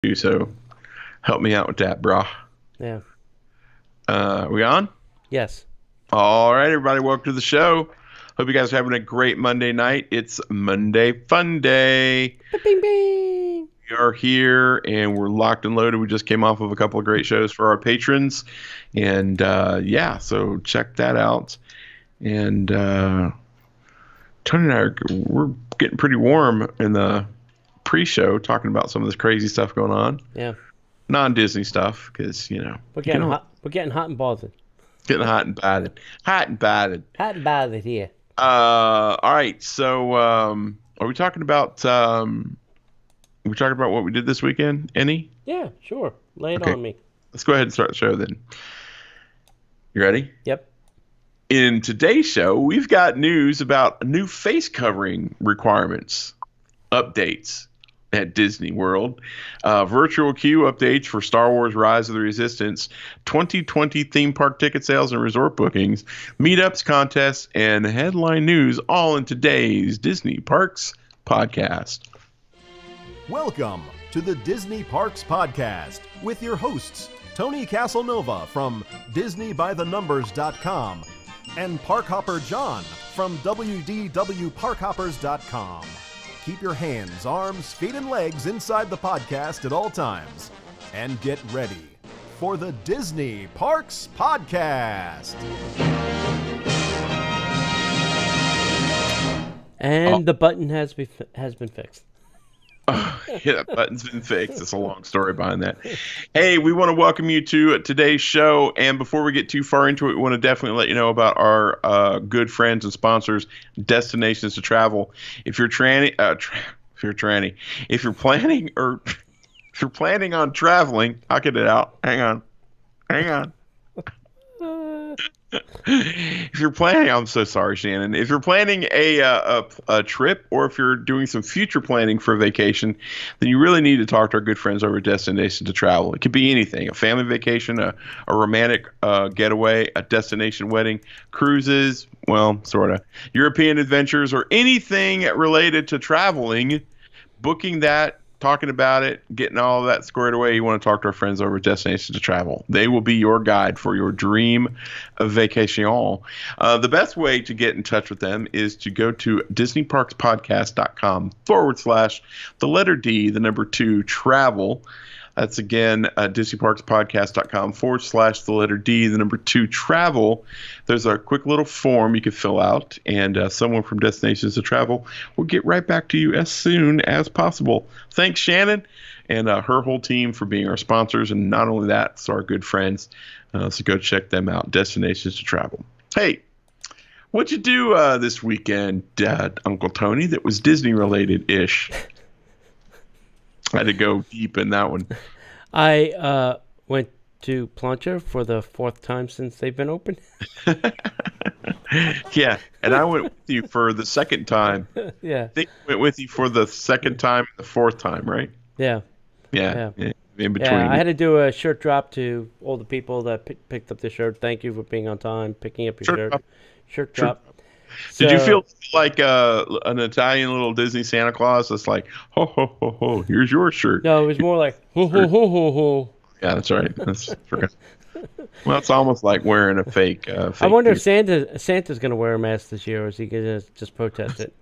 you, so help me out with that, brah. Yeah. We on? Yes. All right, everybody, welcome to the show. Hope you guys are having a great Monday night. It's Monday Fun Day. Bing, bing. We are here and we're locked and loaded. We just came off of a couple of great shows for our patrons. And so check that out. And Tony and we're getting pretty warm in the pre-show talking about some of this crazy stuff going on. Yeah. Non-Disney stuff, because, we're getting hot. We're getting hot and bothered. Getting hot and batted. Hot and bothered here. All right. So, are we talking about what we did this weekend? Any? Yeah, sure. Lay it on me. Let's go ahead and start the show then. You ready? Yep. In today's show, we've got news about new face covering requirements, updates at Disney World, virtual queue updates for Star Wars Rise of the Resistance, 2020 theme park ticket sales and resort bookings, meetups, contests, and headline news, all in today's Disney Parks podcast. Welcome to the Disney Parks Podcast with your hosts, Tony Casanova from DisneyByTheNumbers.com and Parkhopper John from WDWParkhoppers.com. Keep your hands, arms, feet, and legs inside the podcast at all times. And get ready for the Disney Parks Podcast. And the button has been fixed. Yeah, that button's been fixed. It's a long story behind that. Hey, we want to welcome you to today's show. And before we get too far into it, we want to definitely let you know about our good friends and sponsors, Destinations to Travel. If you're planning on traveling, I'll get it out. Hang on. If you're planning, I'm so sorry, Shannon. If you're planning a trip, or if you're doing some future planning for a vacation, then you really need to talk to our good friends over at Destination to Travel. It could be anything: a family vacation, a romantic getaway, a destination wedding, cruises, well, sort of, European adventures, or anything related to traveling. Booking that, talking about it, getting all of that squared away, you want to talk to our friends over at Destination to Travel. They will be your guide for your dream of vacation. The best way to get in touch with them is to go to DisneyParksPodcast.com/D, 2 That's again, DisneyParksPodcast.com/D, 2 There's a quick little form you can fill out, and someone from Destinations to Travel will get right back to you as soon as possible. Thanks, Shannon, and her whole team for being our sponsors, and not only that, it's our good friends. So go check them out, Destinations to Travel. Hey, what'd you do this weekend, Uncle Tony, that was Disney-related-ish? I had to go deep in that one. I went to Plancha for the 4th time since they've been open. Yeah, and I went with you for the 2nd time. Yeah. I think I went with you for the 2nd time and the 4th time, right? Yeah. Yeah. In between. Yeah, I had to do a shirt drop to all the people that picked up the shirt. Thank you for being on time, picking up your shirt. Shirt drop. Did you feel like an Italian little Disney Santa Claus that's like, ho, ho, ho, ho, here's your shirt? No, it was more like, ho, ho, ho, ho, ho. Yeah, that's right. Well, it's almost like wearing a fake I wonder if Santa's going to wear a mask this year, or is he going to just protest it?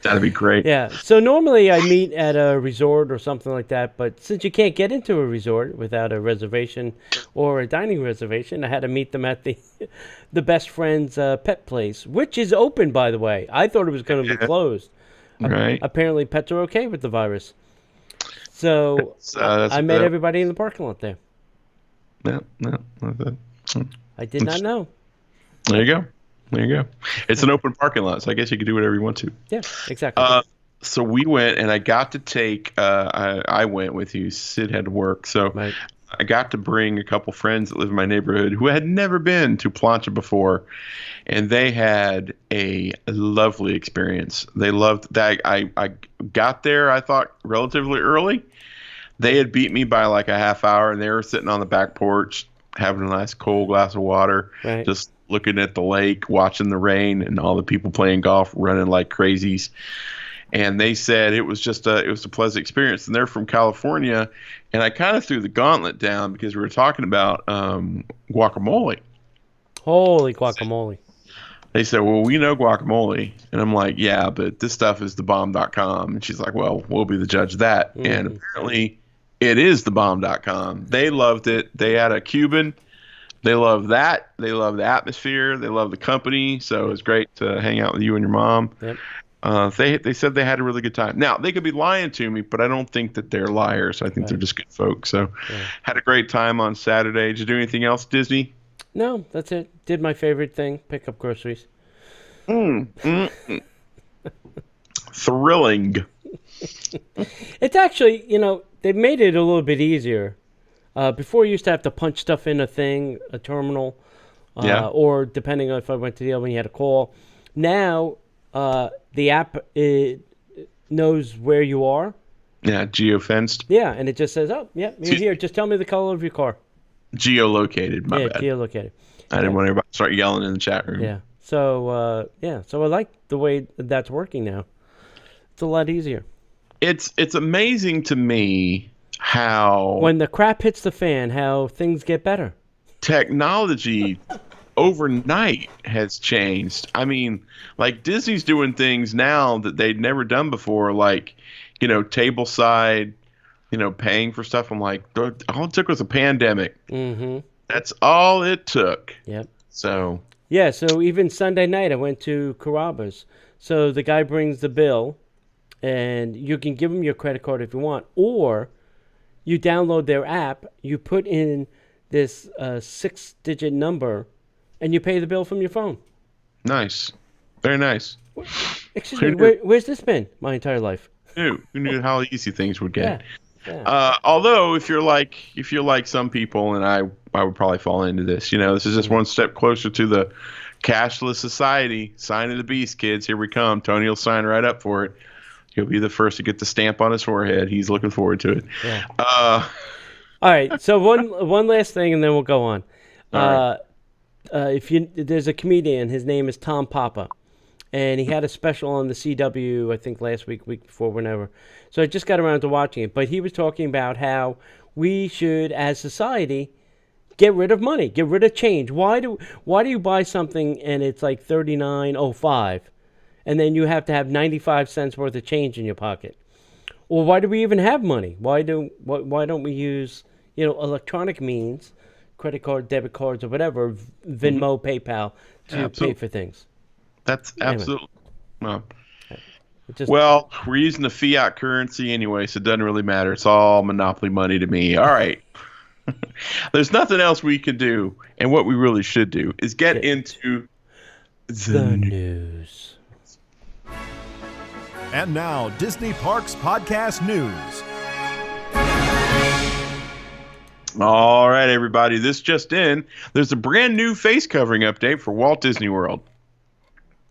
That'd be great. Yeah. So normally I meet at a resort or something like that, but since you can't get into a resort without a reservation or a dining reservation, I had to meet them at the best friend's pet place, which is open, by the way. I thought it was going to be closed. Right. Apparently, pets are okay with the virus. So I met everybody in the parking lot there. No. I did not know. There you go. It's an open parking lot, so I guess you can do whatever you want to. Yeah, exactly. So we went, and I got to take. I went with you. Sid had to work, so right. I got to bring a couple friends that live in my neighborhood who had never been to Plancha before, and they had a lovely experience. They loved that. I got there, I thought, relatively early. They had beat me by like a half hour, and they were sitting on the back porch having a nice cold glass of water, right. Just looking at the lake, watching the rain, and all the people playing golf, running like crazies. and they said it was a pleasant experience. And they're from California, and I kind of threw the gauntlet down because we were talking about guacamole. Holy guacamole. They said, well, we know guacamole. And I'm like, yeah, but this stuff is thebomb.com. And she's like, well, we'll be the judge of that. And apparently it is thebomb.com. They loved it. They had a Cuban. They love that. They love the atmosphere. They love the company. So it was great to hang out with you and your mom. Yep. They said they had a really good time. Now, they could be lying to me, but I don't think that they're liars. I think they're just good folks. So had a great time on Saturday. Did you do anything else, Disney? No, that's it. Did my favorite thing, pick up groceries. Thrilling. It's actually, they've made it a little bit easier. Before you used to have to punch stuff in a terminal, or depending on if I went to the other one, you had to call. Now, the app knows where you are. Yeah, geofenced. Yeah, and it just says, oh, yeah, you're here. Just tell me the color of your car. Geolocated, my bad. Geolocated. I didn't want everybody to start yelling in the chat room. Yeah. So, so I like the way that's working now. It's a lot easier. It's amazing to me how... when the crap hits the fan, how things get better. Technology overnight has changed. I mean, like Disney's doing things now that they'd never done before, like, tableside, paying for stuff. I'm like, all it took was a pandemic. Mm-hmm. That's all it took. Yep. So... yeah, so even Sunday night I went to Carrabba's. So the guy brings the bill, and you can give him your credit card if you want, or you download their app, you put in this 6-digit number, and you pay the bill from your phone. Nice. Very nice. Excuse me, where's this been my entire life? Who knew how easy things would get? Yeah. Although if you're like some people, and I would probably fall into this, this is just one step closer to the cashless society. Sign of the beast, kids. Here we come. Tony will sign right up for it. He'll be the first to get the stamp on his forehead. He's looking forward to it. Yeah. All right. So one last thing, and then we'll go on. There's a comedian. His name is Tom Papa. And he had a special on the CW, I think last week before, whenever. So I just got around to watching it. But he was talking about how we should, as society, get rid of money, get rid of change. Why do you buy something and it's like $39.05, and then you have to have 95 cents worth of change in your pocket? Or why do we even have money? Why don't we use electronic means, credit card, debit cards, or whatever, Venmo, PayPal, to pay for things? That's absolutely. Anyway. Well, we're using the fiat currency anyway, so it doesn't really matter. It's all monopoly money to me. All right. There's nothing else we can do, and what we really should do is get into the news. And now, Disney Parks Podcast News. All right, everybody. This just in. There's a brand new face covering update for Walt Disney World.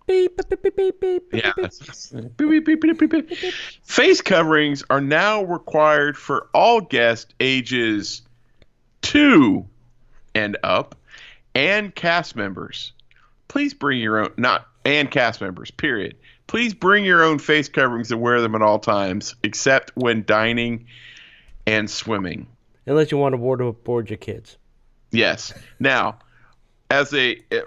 Beep, beep, beep, beep, beep, Yeah. beep, beep. Beep, beep, beep, beep, beep, beep. Face coverings are now required for all guests ages 2 and up, and cast members. Please bring your own, and cast members, period. Please bring your own face coverings and wear them at all times, except when dining and swimming. Unless you want to waterboard your kids. Yes. Now,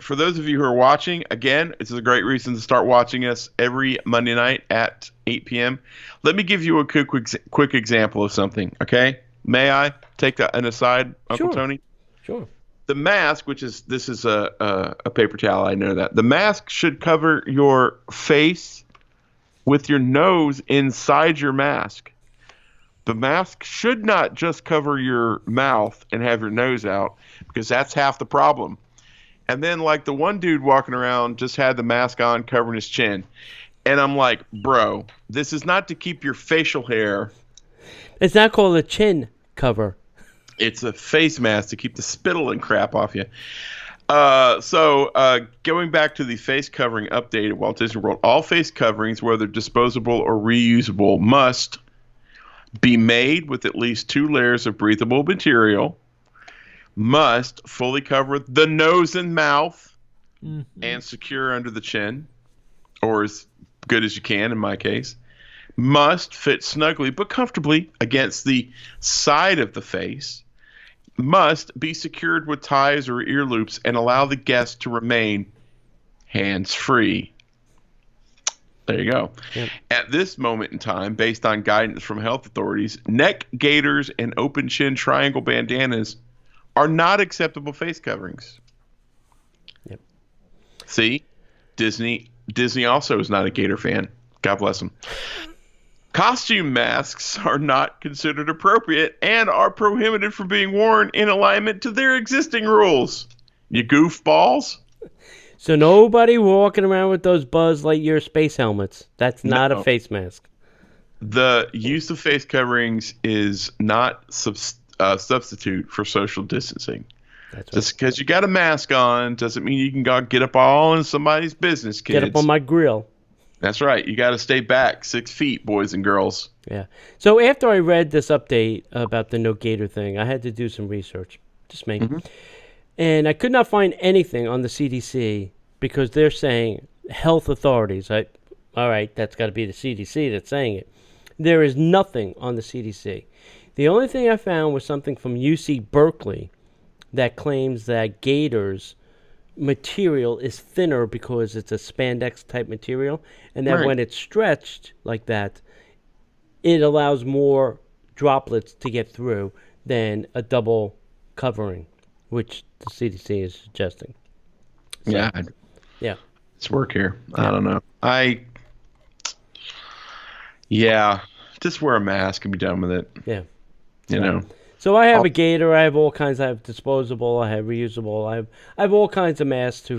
for those of you who are watching, again, this is a great reason to start watching us every Monday night at 8 p.m. Let me give you a quick example of something, okay? May I take an aside, Uncle Tony? Sure. The mask, this is a paper towel, I know that. The mask should cover your face with your nose inside your mask. The mask should not just cover your mouth and have your nose out, because that's half the problem. And then, like, the one dude walking around just had the mask on covering his chin. And I'm like, bro, this is not to keep your facial hair. It's not called a chin cover. It's a face mask to keep the spittle and crap off you. So going back to the face covering update at Walt Disney World, all face coverings, whether disposable or reusable, must be made with at least 2 layers of breathable material, must fully cover the nose and mouth, and secure under the chin, or as good as you can in my case. must fit snugly but comfortably against the side of the face, must be secured with ties or ear loops, and allow the guest to remain hands-free. There you go. Yep. At this moment in time, based on guidance from health authorities, neck gaiters and open chin triangle bandanas are not acceptable face coverings. Yep. See? Disney also is not a gator fan. God bless him. Costume masks are not considered appropriate and are prohibited from being worn in alignment to their existing rules. You goofballs. So nobody walking around with those Buzz Lightyear space helmets. That's not a face mask. The use of face coverings is not substitute for social distancing. That's right. Just because you got a mask on doesn't mean you can go get up all in somebody's business, kids. Get up on my grill. That's right. You got to stay back 6 feet, boys and girls. Yeah. So after I read this update about the no gator thing, I had to do some research. Just me. Mm-hmm. And I could not find anything on the CDC because they're saying health authorities. All right, that's got to be the CDC that's saying it. There is nothing on the CDC. The only thing I found was something from UC Berkeley that claims that gators material is thinner because it's a spandex type material, and that when it's stretched like that, it allows more droplets to get through than a double covering, which the CDC is suggesting. So, yeah. It's work here. Yeah. I don't know. Just wear a mask and be done with it. Yeah. You know. So I have a gator. I have all kinds. I have disposable. I have reusable. I have all kinds of masks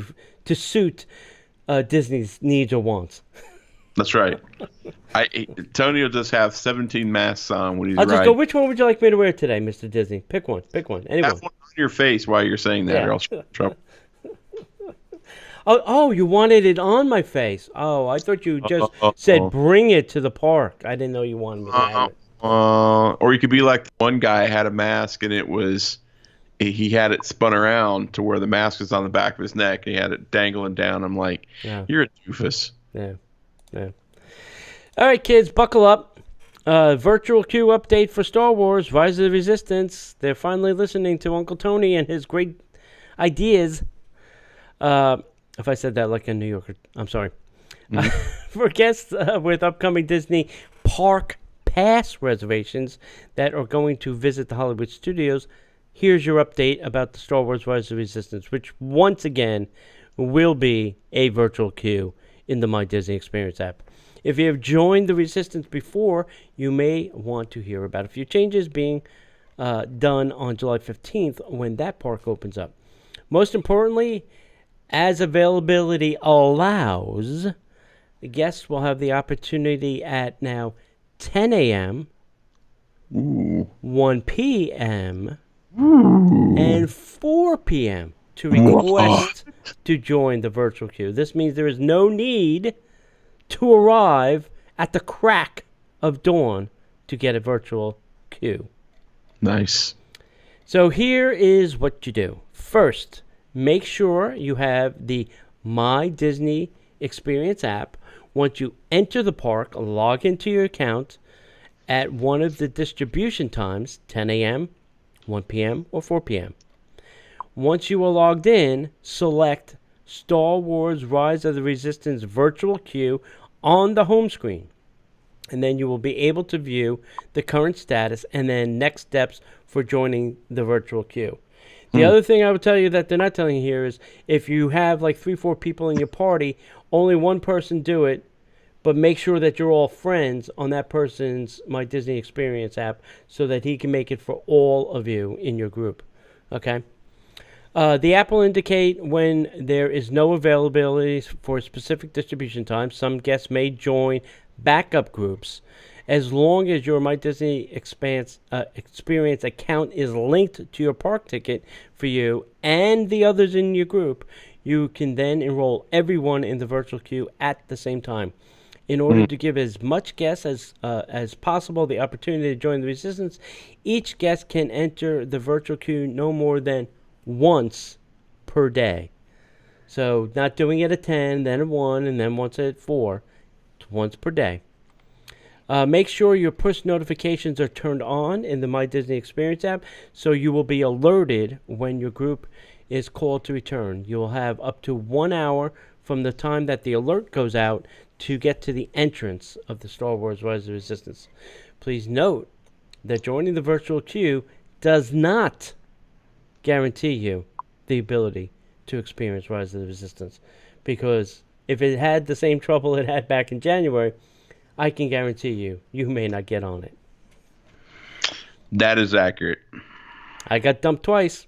to suit Disney's needs or wants. That's right. Tony will just have 17 masks on when he's I'll just go, which one would you like me to wear today, Mr. Disney? Pick one. Anyone. Have one on your face while you're saying that, or else you're in trouble. Oh, you wanted it on my face. Oh, I thought you just said bring it to the park. I didn't know you wanted me to have it. Or you could be like the one guy had a mask and he had it spun around to where the mask was on the back of his neck and he had it dangling down. I'm like, you're a doofus. Yeah. All right, kids, buckle up. Virtual queue update for Star Wars, Rise of the Resistance. They're finally listening to Uncle Tony and his great ideas. If I said that like a New Yorker, I'm sorry. For guests with upcoming Disney Park Pass reservations that are going to visit the Hollywood Studios, here's your update about the Star Wars Rise of the Resistance, which once again will be a virtual queue in the My Disney Experience app. If you have joined the Resistance before, you may want to hear about a few changes being done on July 15th when that park opens up. Most importantly, as availability allows, the guests will have the opportunity at now 10 a.m., 1 p.m., and 4 p.m. to request to join the virtual queue. This means there is no need to arrive at the crack of dawn to get a virtual queue. Nice. So here is what you do. First, make sure you have the My Disney Experience app. Once you enter the park, log into your account at one of the distribution times, 10 a.m., 1 p.m., or 4 p.m. Once you are logged in, select Star Wars Rise of the Resistance virtual queue on the home screen. And then you will be able to view the current status and then next steps for joining the virtual queue. The other thing I would tell you that they're not telling you here is if you have like 3-4 people in your party, only one person do it, but make sure that you're all friends on that person's My Disney Experience app so that he can make it for all of you in your group. Okay? The app will indicate when there is no availability for a specific distribution time. Some guests may join backup groups. As long as your My Disney Experience account is linked to your park ticket for you and the others in your group, you can then enroll everyone in the virtual queue at the same time. In order to give as much guests as possible the opportunity to join the Resistance, each guest can enter the virtual queue no more than once per day. So not doing it at 10, then at 1, and then once at 4. Once per day. Make sure your push notifications are turned on in the My Disney Experience app so you will be alerted when your group is called to return. You will have up to 1 hour from the time that the alert goes out to get to the entrance of the Star Wars Rise of the Resistance. Please note that joining the virtual queue does not guarantee you the ability to experience Rise of the Resistance, because if it had the same trouble it had back in January, I can guarantee you may not get on it. That is accurate. I got dumped twice.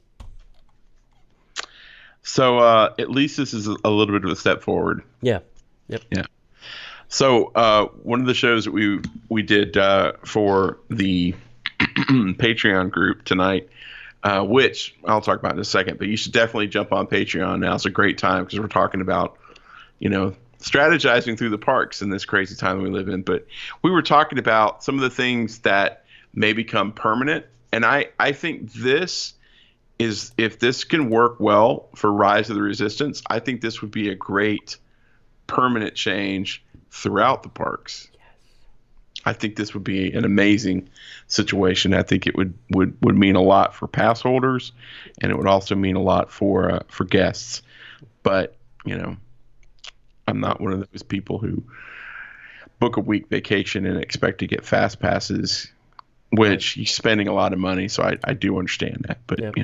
So at least this is a little bit of a step forward. Yeah. Yep. Yeah. So one of the shows that we did for the Patreon group tonight, which I'll talk about in a second, but you should definitely jump on Patreon now. It's a great time because we're talking about, strategizing through the parks in this crazy time we live in. But we were talking about some of the things that may become permanent. And I think this is, if this can work well for Rise of the Resistance, I think this would be a great permanent change throughout the parks. Yes. I think this would be an amazing situation. I think it would mean a lot for pass holders, and it would also mean a lot for guests. But, I'm not one of those people who book a week vacation and expect to get fast passes, which you're spending a lot of money. So I do understand that. But, Yep.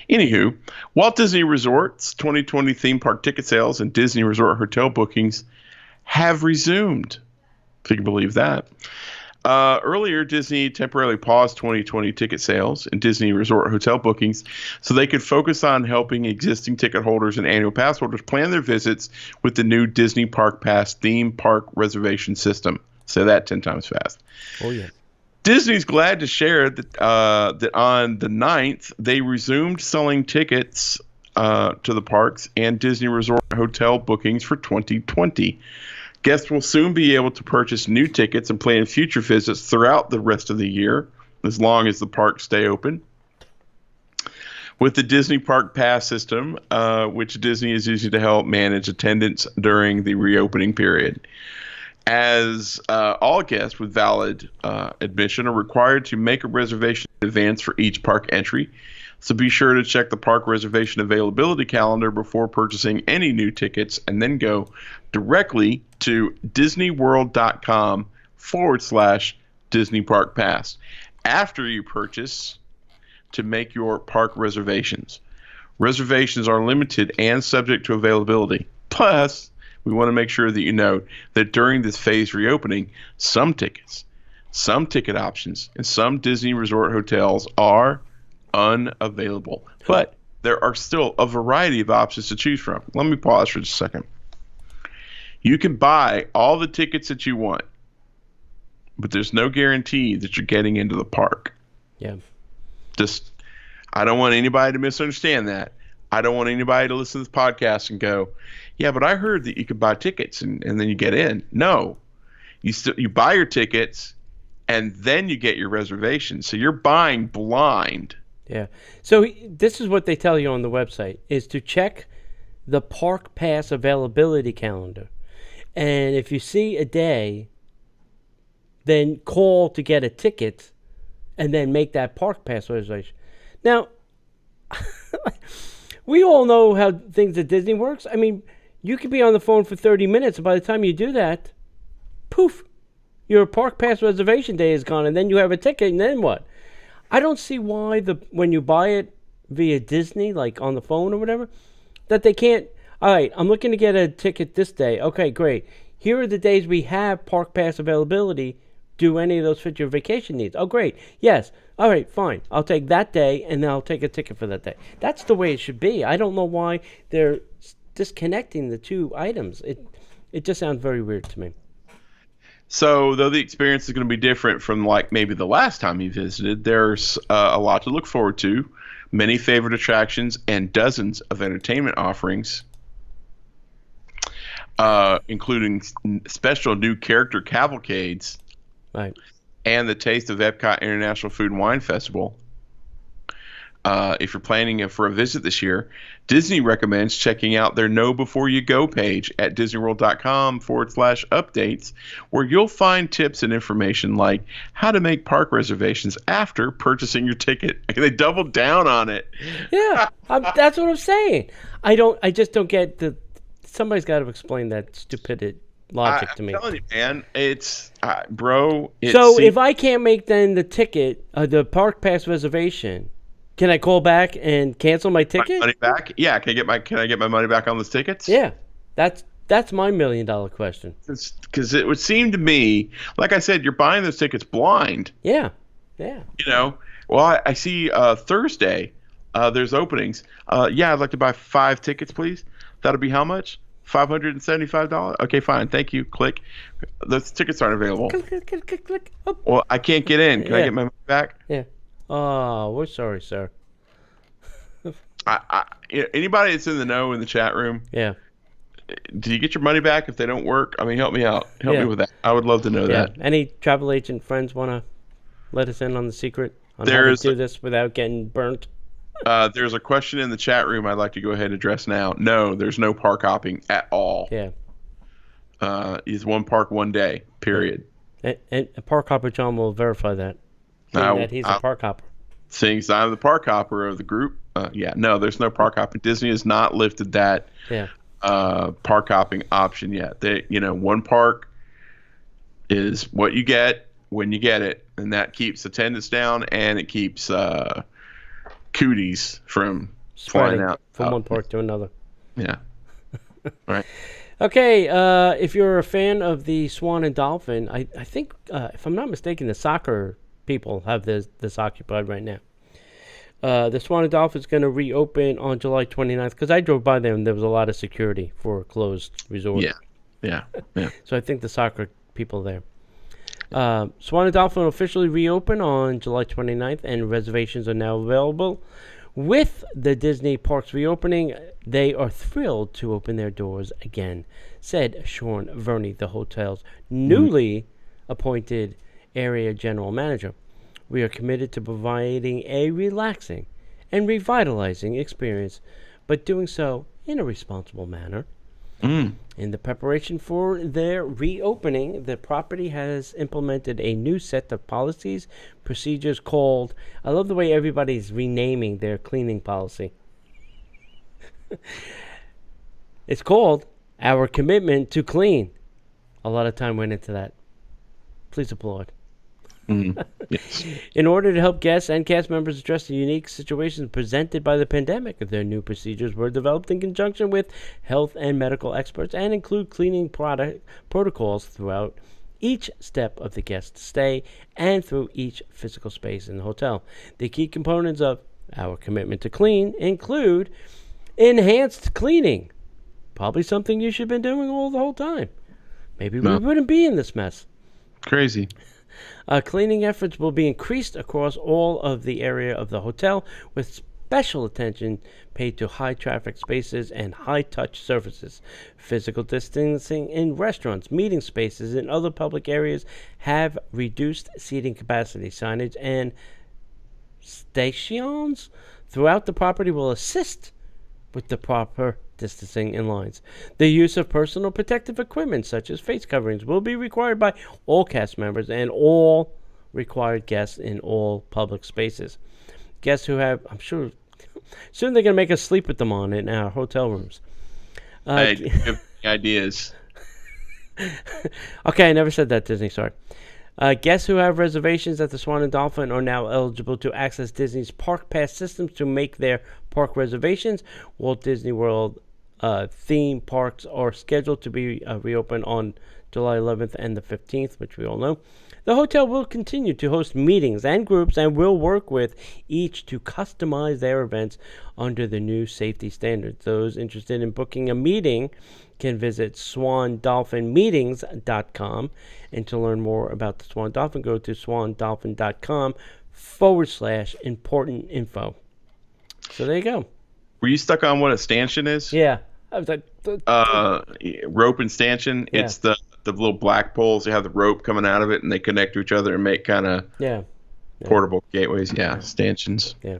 Anywho, Walt Disney Resorts 2020 theme park ticket sales and Disney Resort hotel bookings have resumed, if you can believe that. Earlier, Disney temporarily paused 2020 ticket sales and Disney Resort hotel bookings so they could focus on helping existing ticket holders and annual pass holders plan their visits with the new Disney Park Pass theme park reservation system. Say that 10 times fast. Oh, yeah. Disney's glad to share that that on the 9th, they resumed selling tickets to the parks and Disney Resort hotel bookings for 2020. Guests will soon be able to purchase new tickets and plan future visits throughout the rest of the year, as long as the parks stay open. With the Disney Park Pass system, which Disney is using to help manage attendance during the reopening period. As all guests with valid admission are required to make a reservation in advance for each park entry. So be sure to check the park reservation availability calendar before purchasing any new tickets, and then go directly to disneyworld.com/Disney Park Pass after you purchase to make your park reservations. Reservations are limited and subject to availability. Plus, we want to make sure that you know that during this phased reopening, some tickets, some ticket options, and some Disney Resort hotels are unavailable. But there are still a variety of options to choose from. Let me pause for just a second. You can buy all the tickets that you want, but there's no guarantee that you're getting into the park. Yeah. I don't want anybody to misunderstand that. I don't want anybody to listen to this podcast and go, yeah, but I heard that you could buy tickets and then you get in. No, you buy your tickets and then you get your reservation. So you're buying blind. Yeah. So this is what they tell you on the website, is to check the Park Pass availability calendar. And if you see a day, then call to get a ticket and then make that Park Pass reservation. Now, we all know how things at Disney works. I mean, you could be on the phone for 30 minutes, and by the time you do that, poof, your Park Pass reservation day is gone, and then you have a ticket, and then what? I don't see why when you buy it via Disney, like on the phone or whatever, that they can't, all right, I'm looking to get a ticket this day. Okay, great. Here are the days we have Park Pass availability. Do any of those fit your vacation needs? Oh, great. Yes. All right, fine. I'll take that day, and then I'll take a ticket for that day. That's the way it should be. I don't know why they're disconnecting the two items. It just sounds very weird to me. So, though the experience is going to be different from like maybe the last time you visited, there's a lot to look forward to, many favorite attractions, and dozens of entertainment offerings, including special new character cavalcades, right, and the Taste of Epcot International Food and Wine Festival. if you're planning for a visit this year, Disney recommends checking out their Know Before You Go page at disneyworld.com/updates, where you'll find tips and information like how to make park reservations after purchasing your ticket. They doubled down on it. Yeah, that's what I'm saying. I just don't get somebody's got to explain that stupid logic to me. I'm telling you, man, it's bro. So if I can't make then the ticket, the park pass reservation, can I call back and cancel my ticket? Money back? Yeah. Can I get my money back on those tickets? Yeah, that's my $1 million question. Because it would seem to me, like I said, you're buying those tickets blind. Yeah. Well, I see Thursday there's openings. I'd like to buy 5 tickets, please. That'll be how much? $575. Okay, fine. Thank you. Click. Those tickets aren't available. Click. Oh. Well, I can't get in. Can I get my money back? Yeah. Oh, we're sorry, sir. Anybody that's in the know in the chat room? Yeah. Do you get your money back if they don't work? I mean, help me out. Help me with that. I would love to know that. Any travel agent friends want to let us in on the secret on how to do this without getting burnt? There's a question in the chat room I'd like to go ahead and address now. No, there's no park hopping at all. Yeah. It's one park, one day, period. And Park Hopper John will verify that. That he's a park hopper. Seeing I'm the park hopper of the group. No, there's no park hopping. Disney has not lifted that park hopping option yet. One park is what you get when you get it, and that keeps attendance down and it keeps cooties from spreading flying out from one park to another. Yeah. All right. Okay, if you're a fan of the Swan and Dolphin, I think, if I'm not mistaken, the soccer people have this occupied right now. The Swan and Dolphin is going to reopen on July 29th, because I drove by there and there was a lot of security for a closed resort. Yeah. So I think the soccer people there. Swan and Dolphin will officially reopen on July 29th, and reservations are now available. With the Disney parks reopening, they are thrilled to open their doors again, said Sean Verney, the hotel's newly appointed area general manager. We are committed to providing a relaxing and revitalizing experience, but doing so in a responsible manner. In the preparation for their reopening, the property has implemented a new set of policies, procedures called, I love the way everybody's renaming their cleaning policy. It's called Our Commitment to Clean. A lot of time went into that. Please applaud. Yes. In order to help guests and cast members address the unique situations presented by the pandemic, their new procedures were developed in conjunction with health and medical experts and include cleaning protocols throughout each step of the guest stay and through each physical space in the hotel. The key components of Our Commitment to Clean include enhanced cleaning, probably something you should have been doing the whole time. Maybe we wouldn't be in this mess. Crazy. Cleaning efforts will be increased across all of the area of the hotel, with special attention paid to high-traffic spaces and high-touch surfaces. Physical distancing in restaurants, meeting spaces, and other public areas have reduced seating capacity. Signage and stations throughout the property will assist with the proper distancing in lines. The use of personal protective equipment such as face coverings will be required by all cast members and all required guests in all public spaces. Guests who have, I'm sure, soon they're going to make us sleep with them on in our hotel rooms. Give ideas. Okay, I never said that, Disney, sorry. Guests who have reservations at the Swan and Dolphin are now eligible to access Disney's Park Pass systems to make their park reservations. Walt Disney World theme parks are scheduled to be reopened on July 11th and the 15th, which we all know. The hotel will continue to host meetings and groups and will work with each to customize their events under the new safety standards. Those interested in booking a meeting can visit swandolphinmeetings.com. And to learn more about the Swan Dolphin, go to swandolphin.com/important info. So there you go. Were you stuck on what a stanchion is? Yeah. I was like, rope and stanchion. Yeah. It's the little black poles. They have the rope coming out of it, and they connect to each other and make kind of portable gateways. Yeah, stanchions. Yeah.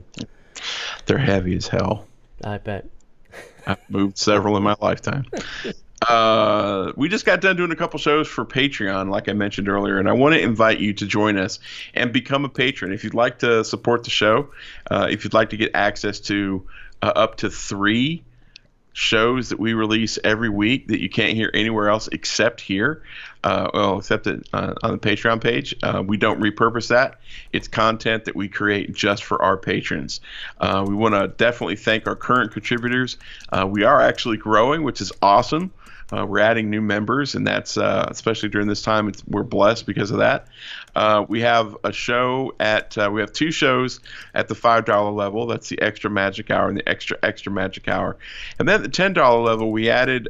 They're heavy as hell. I bet. I've moved several in my lifetime. We just got done doing a couple shows for Patreon, like I mentioned earlier, and I want to invite you to join us and become a patron. If you'd like to support the show, if you'd like to get access to up to 3 shows that we release every week that you can't hear anywhere else except here, except on the Patreon page. We don't repurpose that. It's content that we create just for our patrons. We want to definitely thank our current contributors. We are actually growing, which is awesome. We're adding new members, and that's especially during this time. We're blessed because of that. We have a show we have 2 shows at the $5 level. That's the Extra Magic Hour and the Extra Magic Hour. And then at the $10 level, we added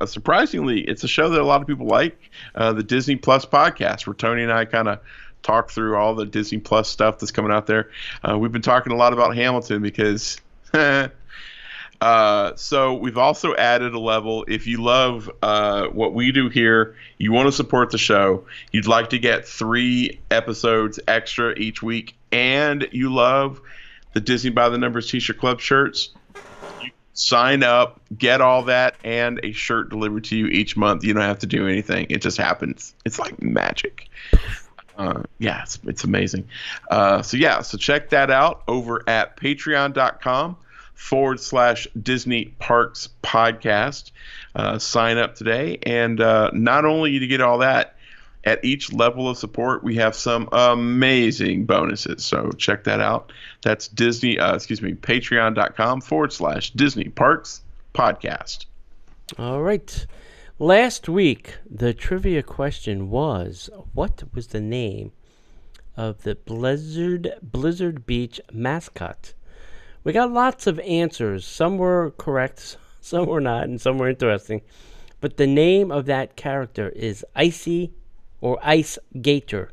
surprisingly, it's a show that a lot of people like, the Disney Plus podcast, where Tony and I kind of talk through all the Disney Plus stuff that's coming out there. We've been talking a lot about Hamilton because so we've also added a level. If you love what we do here, you want to support the show, you'd like to get 3 episodes extra each week, and you love the Disney by the Numbers T-shirt club shirts, you sign up, get all that, and a shirt delivered to you each month. You don't have to do anything. It just happens. It's like magic. Yeah, it's amazing. So check that out over at patreon.com/Disney Parks Podcast. Sign up today, and not only to get all that, at each level of support, we have some amazing bonuses. So check that out. That's patreon.com/Disney Parks Podcast. All right. Last week, the trivia question was, what was the name of the Blizzard Beach mascot? We got lots of answers. Some were correct, some were not, and some were interesting. But the name of that character is Icy or Ice Gator.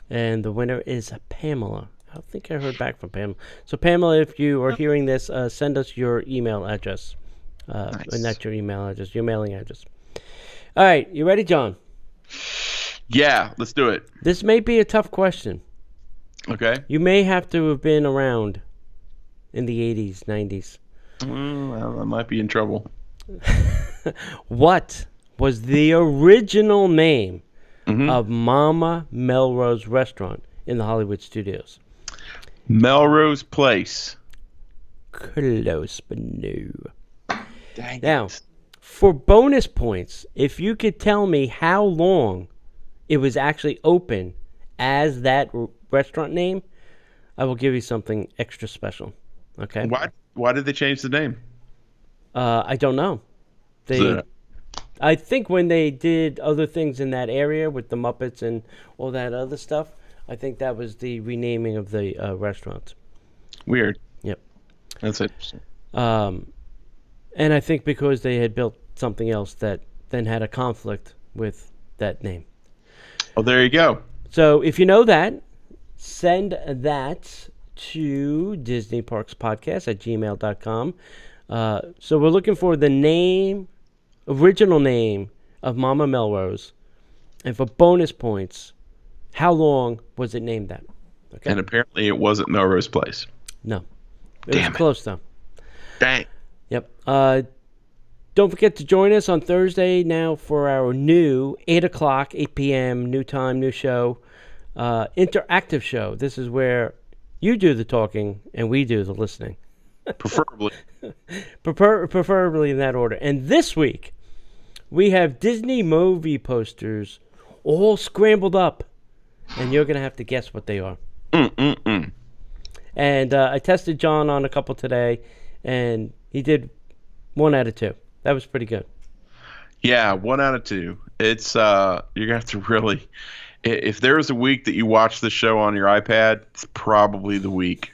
And the winner is Pamela. I think I heard back from Pamela. So, Pamela, if you are hearing this, send us your email address. Nice. Not your email address, your mailing address. All right, you ready, John? Yeah, let's do it. This may be a tough question. Okay. You may have to have been around in the 80s, 90s. Well, I might be in trouble. What was the original name of Mama Melrose Restaurant in the Hollywood Studios? Melrose Place. Close, but no. Dang Now, it. for bonus points, if you could tell me how long it was actually open as that restaurant name, I will give you something extra special. Okay? Why did they change the name? I don't know. I think when they did other things in that area with the Muppets and all that other stuff, I think that was the renaming of the restaurant. Weird. Yep. That's interesting. And I think because they had built something else that then had a conflict with that name. Oh, there you go. So if you know that, send that to DisneyParksPodcast@gmail.com. So we're looking for the original name of Mama Melrose. And for bonus points, how long was it named that? Okay. And apparently it wasn't Melrose Place. No. It was close, though. Dang. Yep. Don't forget to join us on Thursday now for our new 8 o'clock, 8 p.m., new time, new show, interactive show. This is where you do the talking and we do the listening. Preferably. Preferably in that order. And this week, we have Disney movie posters all scrambled up. And you're going to have to guess what they are. And I tested John on a couple today, and he did 1 out of 2. That was pretty good. Yeah, 1 out of 2. It's you're gonna have to really. If there was a week that you watch the show on your iPad, it's probably the week.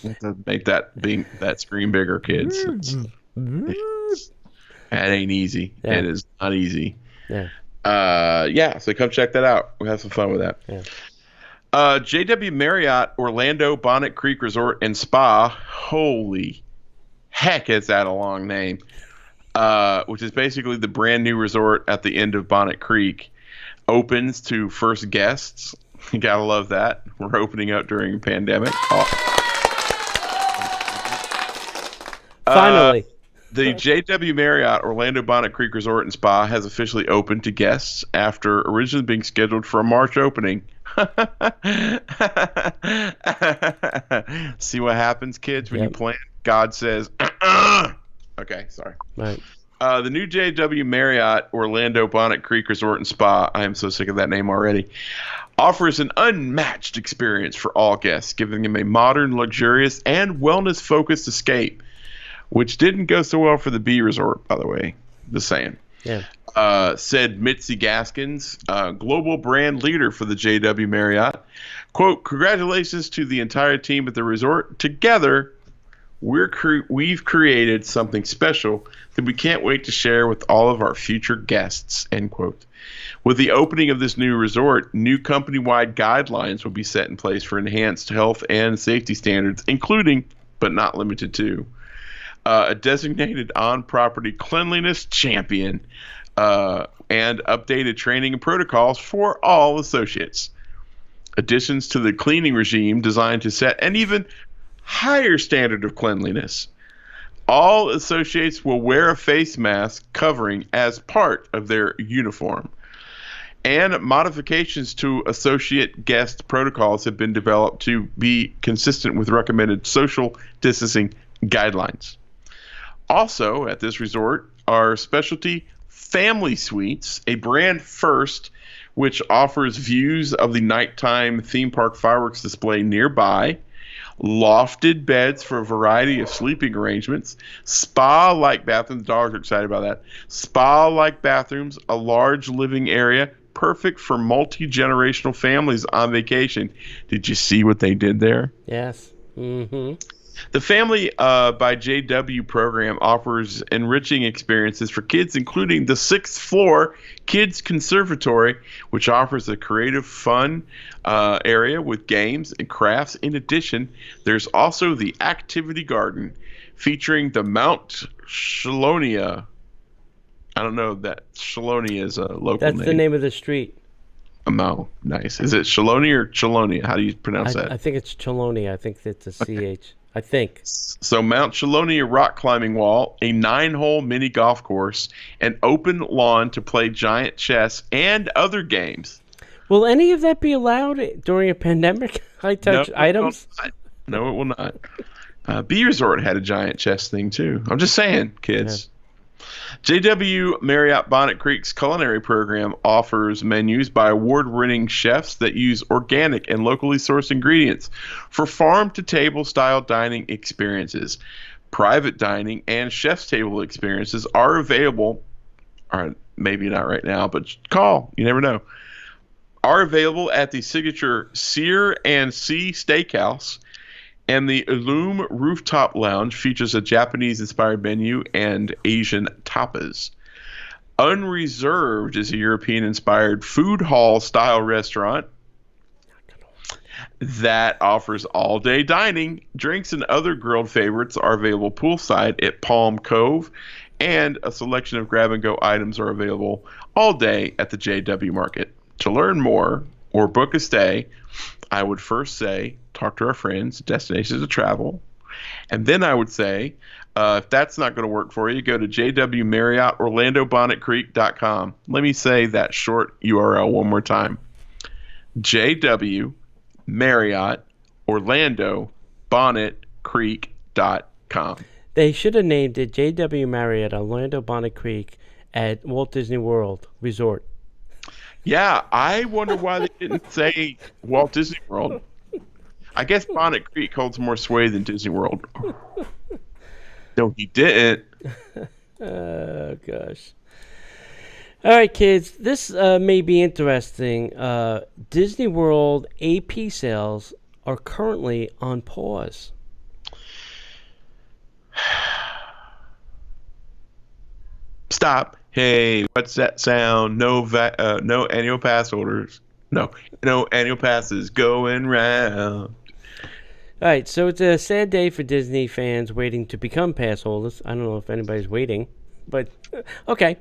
You have to make that screen bigger, kids. That ain't easy. Yeah. It is not easy. Yeah. So come check that out. We'll have some fun with that. Yeah. JW Marriott Orlando Bonnet Creek Resort and Spa. Holy heck, is that a long name? Which is basically the brand new resort at the end of Bonnet Creek. Opens to first guests. You gotta love that. We're opening up during a pandemic. Finally. The JW Marriott Orlando Bonnet Creek Resort and Spa has officially opened to guests after originally being scheduled for a March opening. See what happens, kids, when you plan? God says, Okay, sorry. Right. The new JW Marriott Orlando Bonnet Creek Resort and Spa, I am so sick of that name already, offers an unmatched experience for all guests, giving them a modern, luxurious, and wellness-focused escape, which didn't go so well for the B Resort, by the way. Just saying. Yeah. Said Mitzi Gaskins, global brand leader for the JW Marriott. Quote, congratulations to the entire team at the resort. Together, we've created something special that we can't wait to share with all of our future guests, end quote. With the opening of this new resort, new company-wide guidelines will be set in place for enhanced health and safety standards, including, but not limited to, a designated on-property cleanliness champion, and updated training and protocols for all associates. Additions to the cleaning regime designed to set an even higher standard of cleanliness. All associates will wear a face mask covering as part of their uniform. And modifications to associate guest protocols have been developed to be consistent with recommended social distancing guidelines. Also, at this resort are specialty family suites, a brand first, which offers views of the nighttime theme park fireworks display nearby, lofted beds for a variety of sleeping arrangements, spa-like bathrooms. Dogs are excited about that. Spa-like bathrooms, a large living area, perfect for multi-generational families on vacation. Did you see what they did there? Yes. Mm-hmm. The Family by JW program offers enriching experiences for kids, including the 6th floor Kids Conservatory, which offers a creative, fun area with games and crafts. In addition, there's also the Activity Garden, featuring the Mount Chelonia. I don't know that Chelonia is a local name. That's the name of the street. Oh, nice. Is it Chelonia or Chelonia? How do you pronounce that? I think it's Chelonia. I think it's a CH. I think. So Mount Chelonia rock climbing wall, a 9-hole mini golf course, an open lawn to play giant chess and other games. Will any of that be allowed during a pandemic? High-touch items? No, it will not. B Resort had a giant chess thing, too. I'm just saying, kids. Yeah. JW Marriott Bonnet Creek's culinary program offers menus by award-winning chefs that use organic and locally sourced ingredients for farm-to-table style dining experiences. Private dining and chef's table experiences are available, or maybe not right now, but call. You never know. Are available at the signature Sear and Sea Steakhouse. And the Illume Rooftop Lounge features a Japanese-inspired menu and Asian tapas. Unreserved is a European-inspired food hall-style restaurant that offers all-day dining. Drinks and other grilled favorites are available poolside at Palm Cove, and a selection of grab-and-go items are available all day at the JW Market. To learn more or book a stay, I would first say, talk to our friends, Destinations to Travel. And then I would say, if that's not going to work for you, go to jwmarriottorlandobonnetcreek.com. Let me say that short URL one more time. jwmarriottorlandobonnetcreek.com. They should have named it JW Marriott Orlando Bonnet Creek at Walt Disney World Resort. Yeah, I wonder why they didn't say Walt Disney World. I guess Bonnet Creek holds more sway than Disney World. No, he didn't. Oh, gosh. All right, kids, this may be interesting. Disney World AP sales are currently on pause. Stop. Hey, what's that sound? No annual pass holders. No annual passes going round. All right, so it's a sad day for Disney fans waiting to become pass holders. I don't know if anybody's waiting. But okay,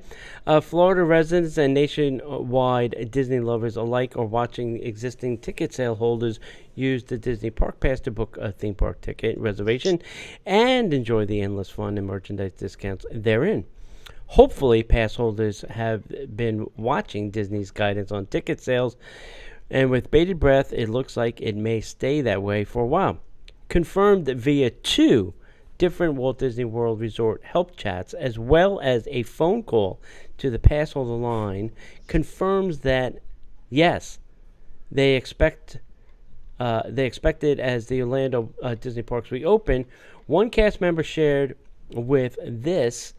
Florida residents and nationwide Disney lovers alike are watching existing ticket sale holders use the Disney Park Pass to book a theme park ticket reservation and enjoy the endless fun and merchandise discounts therein. Hopefully, pass holders have been watching Disney's guidance on ticket sales, and with bated breath, it looks like it may stay that way for a while. Confirmed via 2 different Walt Disney World Resort help chats, as well as a phone call to the pass holder line, confirms that yes, they expected as the Orlando Disney parks reopen. One cast member shared with this.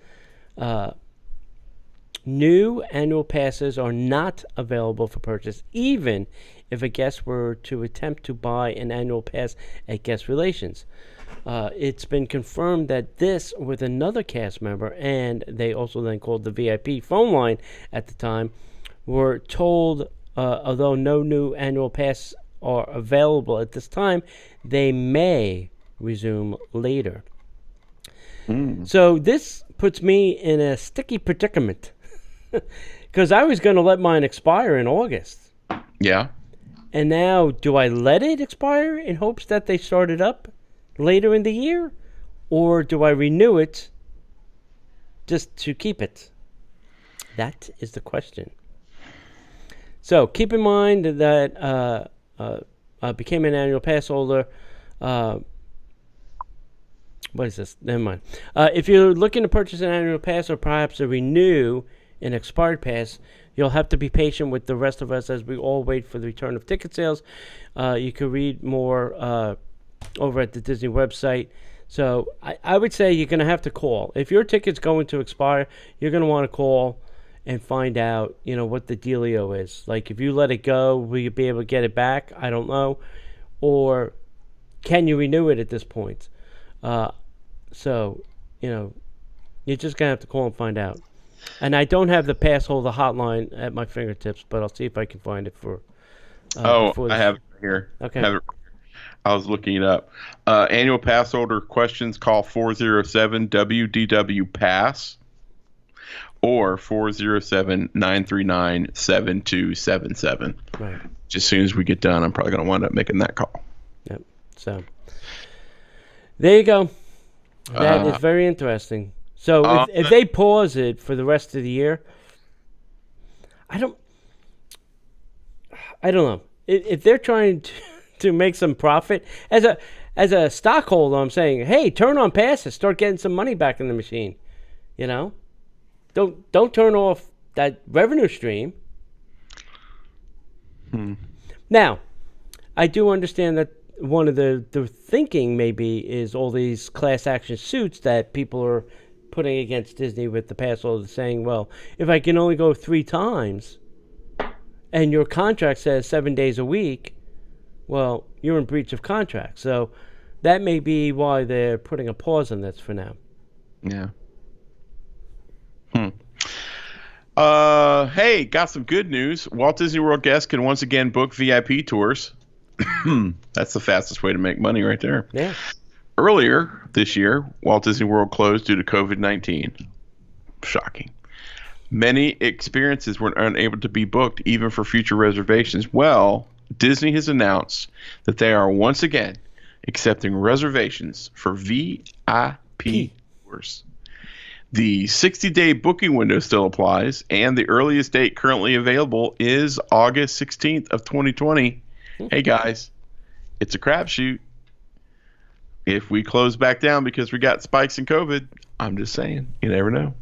New annual passes are not available for purchase, even if a guest were to attempt to buy an annual pass at Guest Relations. It's been confirmed that this with another cast member, and they also then called the VIP phone line at the time, were told, although no new annual passes are available at this time, they may resume later. So this puts me in a sticky predicament. Because I was going to let mine expire in August. Yeah. And now, do I let it expire in hopes that they start it up later in the year? Or do I renew it just to keep it? That is the question. So, keep in mind that became an annual pass holder. What is this? Never mind. If you're looking to purchase an annual pass or perhaps a renew an expired pass, you'll have to be patient with the rest of us as we all wait for the return of ticket sales. You can read more over at the Disney website. So I would say you're going to have to call. If your ticket's going to expire, you're going to want to call and find out, what the dealio is. Like, if you let it go, will you be able to get it back? I don't know. Or can you renew it at this point? So, you're just going to have to call and find out. And I don't have the pass holder hotline at my fingertips, but I'll see if I can find it for. I have it here. Okay. I was looking it up. Annual pass holder questions, call 407-WDW-PASS or 407-939-7277. Right. Just as soon as we get done, I'm probably going to wind up making that call. Yep. So there you go. That is very interesting. So if they pause it for the rest of the year, I don't know. If they're trying to make some profit, as a stockholder, I'm saying, hey, turn on passes, start getting some money back in the machine. Don't turn off that revenue stream. Now, I do understand that one of the thinking maybe is all these class action suits that people are putting against Disney with the pass holder, saying, well, if I can only go 3 times and your contract says 7 days a week, well, you're in breach of contract. So that may be why they're putting a pause on this for now. Yeah. Hey, got some good news. Walt Disney World guests can once again book VIP tours. That's the fastest way to make money right there. Yeah. Earlier this year, Walt Disney World closed due to COVID-19. Shocking. Many experiences were unable to be booked, even for future reservations. Well, Disney has announced that they are once again accepting reservations for VIP tours. The 60-day booking window still applies, and the earliest date currently available is August 16th of 2020. Hey, guys, it's a crapshoot. If we close back down because we got spikes in COVID, I'm just saying, you never know.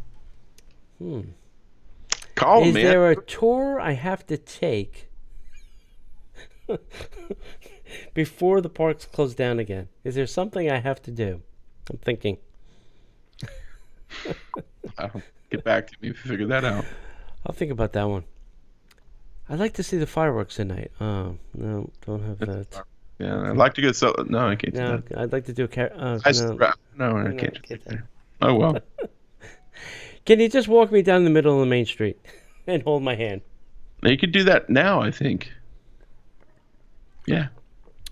Call Is me. there a tour I have to take before the parks close down again? Is there something I have to do? I'm thinking. Get back to me if you figure that out. I'll think about that one. I'd like to see the fireworks tonight. No, don't have that. Yeah, I'd like to get so. No, I can't do No, that. I'd like to do a No, I can't do that. Oh, well. Can you just walk me down the middle of the main street and hold my hand? You could do that now, I think. Yeah.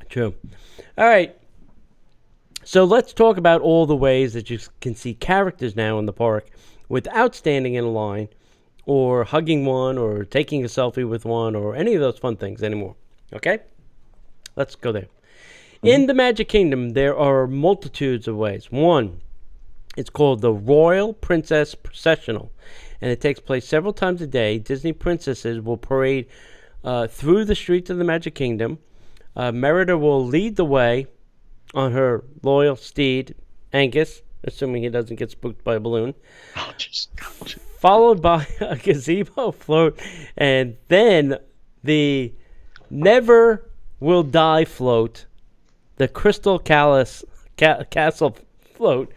True. All right. So let's talk about all the ways that you can see characters now in the park without standing in a line or hugging one or taking a selfie with one or any of those fun things anymore. Okay? Let's go there. In the Magic Kingdom, there are multitudes of ways. One, it's called the Royal Princess Processional, and it takes place several times a day. Disney princesses will parade through the streets of the Magic Kingdom. Merida will lead the way on her loyal steed, Angus, assuming he doesn't get spooked by a balloon, followed by a gazebo float, and then the Never Will Die float, the Crystal Castle float.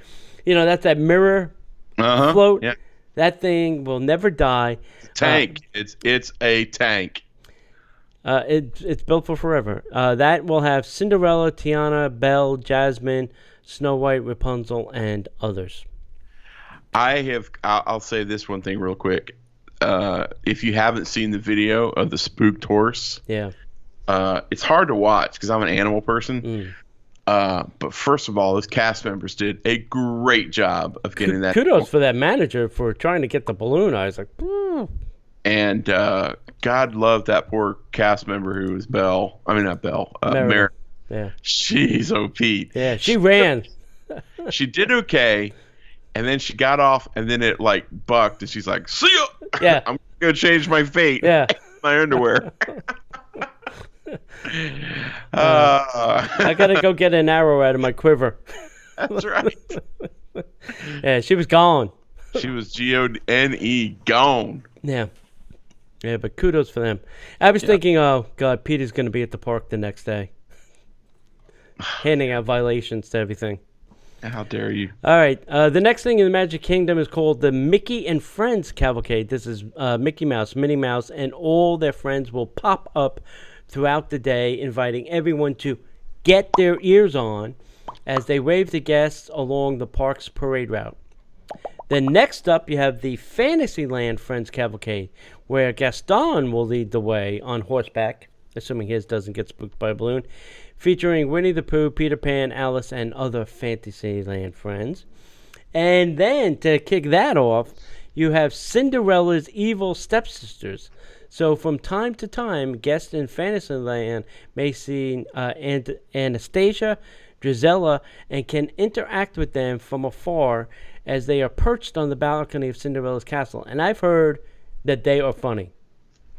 You know, that's that mirror float. Yeah. That thing will never die. Tank. It's a tank. It's built for forever. That will have Cinderella, Tiana, Belle, Jasmine, Snow White, Rapunzel, and others. I'll say this one thing real quick. If you haven't seen the video of the spooked horse, it's hard to watch because I'm an animal person. But first of all, those cast members did a great job of getting that. Kudos for that manager for trying to get the balloon. I was like, and God love that poor cast member who was Belle. I mean, not Belle. Mary. Yeah. She's OP. Yeah, she ran. She did okay, and then she got off, and then it like bucked, and she's like, "See ya." Yeah. I'm gonna change my fate. Yeah. My underwear. I gotta go get an arrow out of my quiver. That's right. Yeah, she was gone. She was Gone, gone. Yeah. Yeah, but kudos for them. I was thinking, oh, God, Peter's going to be at the park the next day. Handing out violations to everything. How dare you? All right. The next thing in the Magic Kingdom is called the Mickey and Friends Cavalcade. This is Mickey Mouse, Minnie Mouse, and all their friends will pop up throughout the day, inviting everyone to get their ears on as they wave to guests along the park's parade route. Then next up, you have the Fantasyland Friends Cavalcade, where Gaston will lead the way on horseback, assuming his doesn't get spooked by a balloon, featuring Winnie the Pooh, Peter Pan, Alice, and other Fantasyland friends. And then, to kick that off, you have Cinderella's evil stepsisters. So from time to time, guests in Fantasyland may see Anastasia, Drizella, and can interact with them from afar as they are perched on the balcony of Cinderella's castle. And I've heard that they are funny.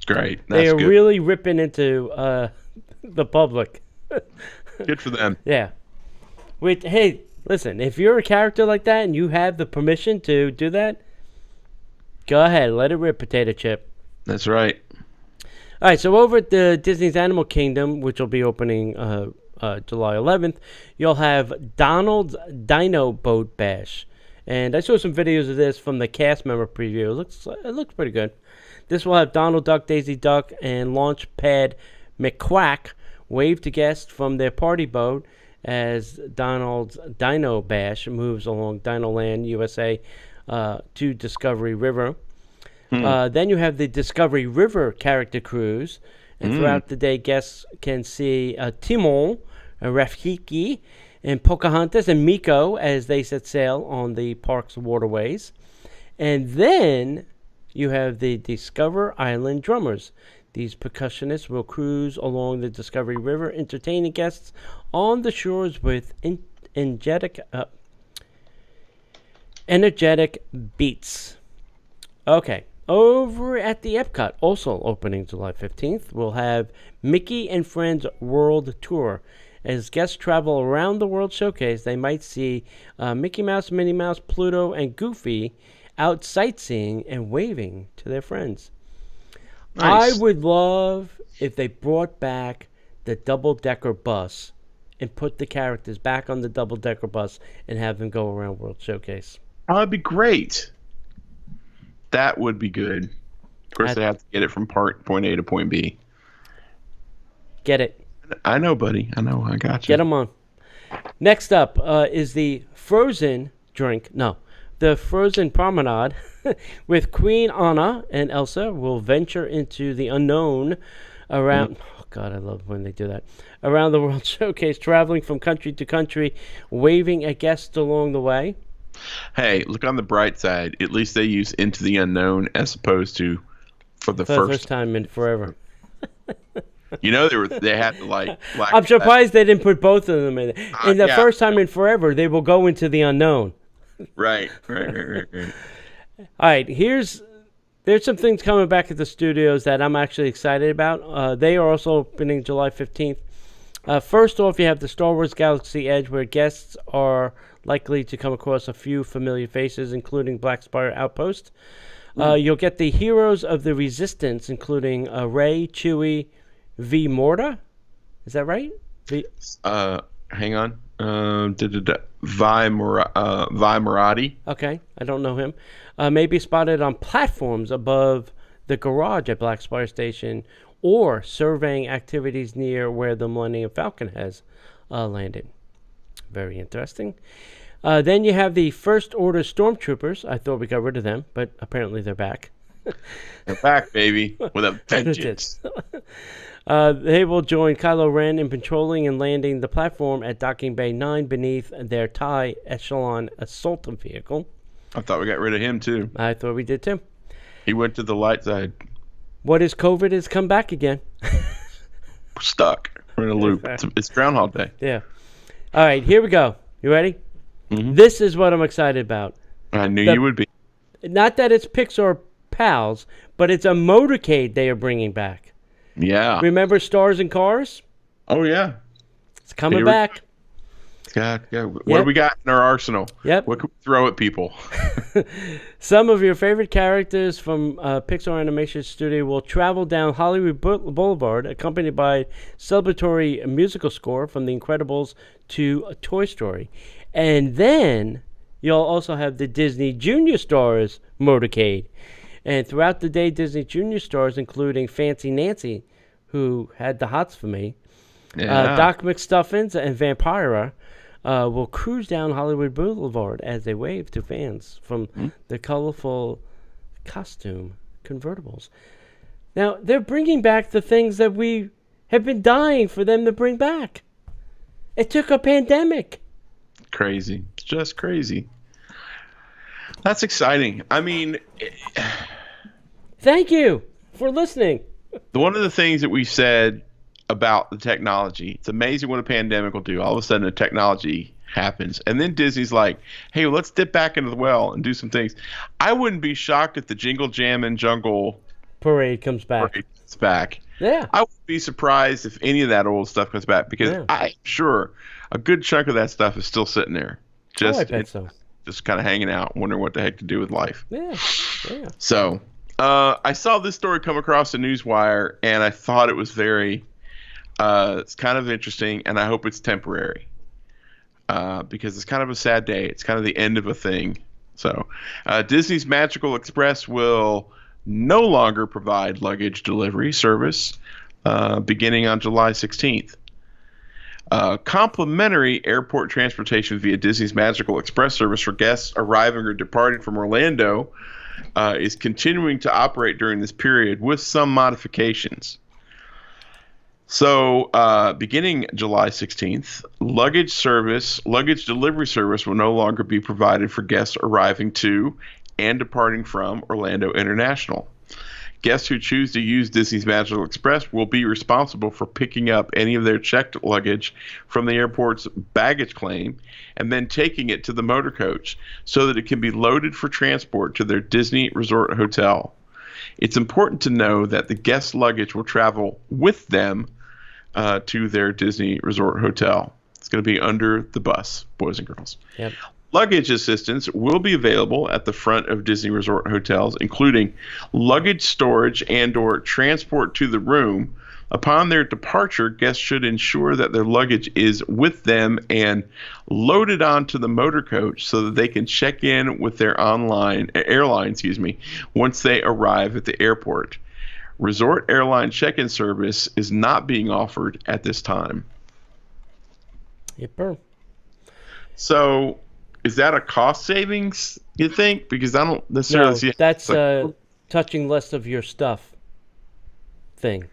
Great. They are really ripping into the public. Good for them. Yeah. Wait, hey, listen, if you're a character like that and you have the permission to do that, go ahead, let it rip, potato chip. That's right. All right, so over at the Disney's Animal Kingdom, which will be opening July 11th, you'll have Donald's Dino Boat Bash. And I saw some videos of this from the cast member preview. It looks pretty good. This will have Donald Duck, Daisy Duck, and Launchpad McQuack wave to guests from their party boat as Donald's Dino Bash moves along Dino Land, USA, to Discovery River. Then you have the Discovery River character cruise. And throughout the day, guests can see Timon, Rafiki, and Pocahontas and Miko as they set sail on the park's waterways. And then you have the Discover Island Drummers. These percussionists will cruise along the Discovery River, entertaining guests on the shores with energetic beats. Okay. Over at the Epcot, also opening July 15th, we'll have Mickey and Friends World Tour. As guests travel around the World Showcase, they might see Mickey Mouse, Minnie Mouse, Pluto, and Goofy out sightseeing and waving to their friends. Nice. I would love if they brought back the double-decker bus and put the characters back on the double-decker bus and have them go around World Showcase. Oh, that'd be great. That would be good. Of course, they have to get it from point A to point B. Get it. I know, buddy. I know. I got you. Get them on. Next up is the Frozen drink. No, the Frozen Promenade with Queen Anna and Elsa will venture into the unknown around... Oh, God, I love when they do that. Around the World Showcase, traveling from country to country, waving at guests along the way. Hey, look on the bright side. At least they use Into the Unknown as opposed to for the For the first. first time in forever. They had to like black. I'm surprised they didn't put both of them in it. And the Yeah, first time in forever, they will go into the unknown. right. All right, there's some things coming back at the studios that I'm actually excited about. They are also opening July 15th. First off, you have the Star Wars Galaxy Edge, where guests are likely to come across a few familiar faces, including Black Spire Outpost. You'll get the Heroes of the Resistance, including Rey, Chewie, V. Morta. Is that right? Hang on. Vi Morati. Okay, I don't know him. May be spotted on platforms above the garage at Black Spire Station or surveying activities near where the Millennium Falcon has landed. Very interesting. Then you have the First Order Stormtroopers. I thought we got rid of them, but apparently they're back. They're back, baby, with a vengeance. They will join Kylo Ren in patrolling and landing the platform at Docking Bay 9 beneath their TIE Echelon assault vehicle. I thought we got rid of him too. I thought we did too. He went to the light side. What is COVID has come back again. We're stuck. We're in a loop. It's Groundhog Day. Yeah. All right, here we go. You ready? Mm-hmm. This is what I'm excited about. I knew you would be. Not that it's Pixar Pals, but it's a motorcade they are bringing back. Yeah. Remember Stars and Cars? Oh, yeah. It's coming back. Yeah. What do we got in our arsenal? Yep. What can we throw at people? Some of your favorite characters from Pixar Animation Studio will travel down Hollywood Boulevard, accompanied by celebratory musical score from The Incredibles to Toy Story. And then you'll also have the Disney Junior Stars motorcade. And throughout the day, Disney Junior Stars, including Fancy Nancy, who had the hots for me, Doc McStuffins and Vampira, will cruise down Hollywood Boulevard as they wave to fans from the colorful costume convertibles. Now, they're bringing back the things that we have been dying for them to bring back. It took a pandemic. Crazy. It's just crazy. That's exciting. I mean, thank you for listening. One of the things that we said about the technology, it's amazing what a pandemic will do. All of a sudden, the technology happens. And then Disney's like, hey, let's dip back into the well and do some things. I wouldn't be shocked if the Jingle Jam and Jungle Parade comes back. Yeah. I wouldn't be surprised if any of that old stuff comes back because I'm sure a good chunk of that stuff is still sitting there. I bet so. Just kind of hanging out, wondering what the heck to do with life. Yeah. So I saw this story come across the Newswire, and I thought it was very it's kind of interesting, and I hope it's temporary because it's kind of a sad day. It's kind of the end of a thing. So Disney's Magical Express will no longer provide luggage delivery service beginning on July 16th. Complimentary airport transportation via Disney's Magical Express service for guests arriving or departing from Orlando is continuing to operate during this period with some modifications. So, beginning July 16th, luggage delivery service will no longer be provided for guests arriving to and departing from Orlando International. Guests who choose to use Disney's Magical Express will be responsible for picking up any of their checked luggage from the airport's baggage claim and then taking it to the motor coach so that it can be loaded for transport to their Disney Resort Hotel. It's important to know that the guest luggage will travel with them to their Disney Resort Hotel. It's going to be under the bus, boys and girls. Yep. Luggage assistance will be available at the front of Disney Resort hotels, including luggage storage and/or transport to the room. Upon their departure, guests should ensure that their luggage is with them and loaded onto the motor coach so that they can check in with their airline, once they arrive at the airport. Resort airline check-in service is not being offered at this time. Yep. So, is that a cost savings, you think? Because I don't necessarily see it. That's touching less of your stuff thing.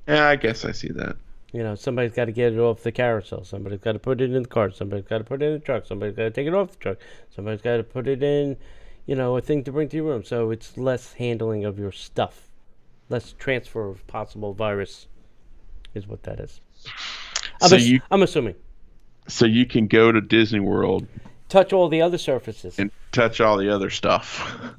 Yeah, I guess I see that. Somebody's got to get it off the carousel. Somebody's got to put it in the cart. Somebody's got to put it in the truck. Somebody's got to take it off the truck. Somebody's got to put it in, a thing to bring to your room. So it's less handling of your stuff, less transfer of possible virus, is what that is. I'm assuming. So you can go to Disney World, touch all the other surfaces, and touch all the other stuff.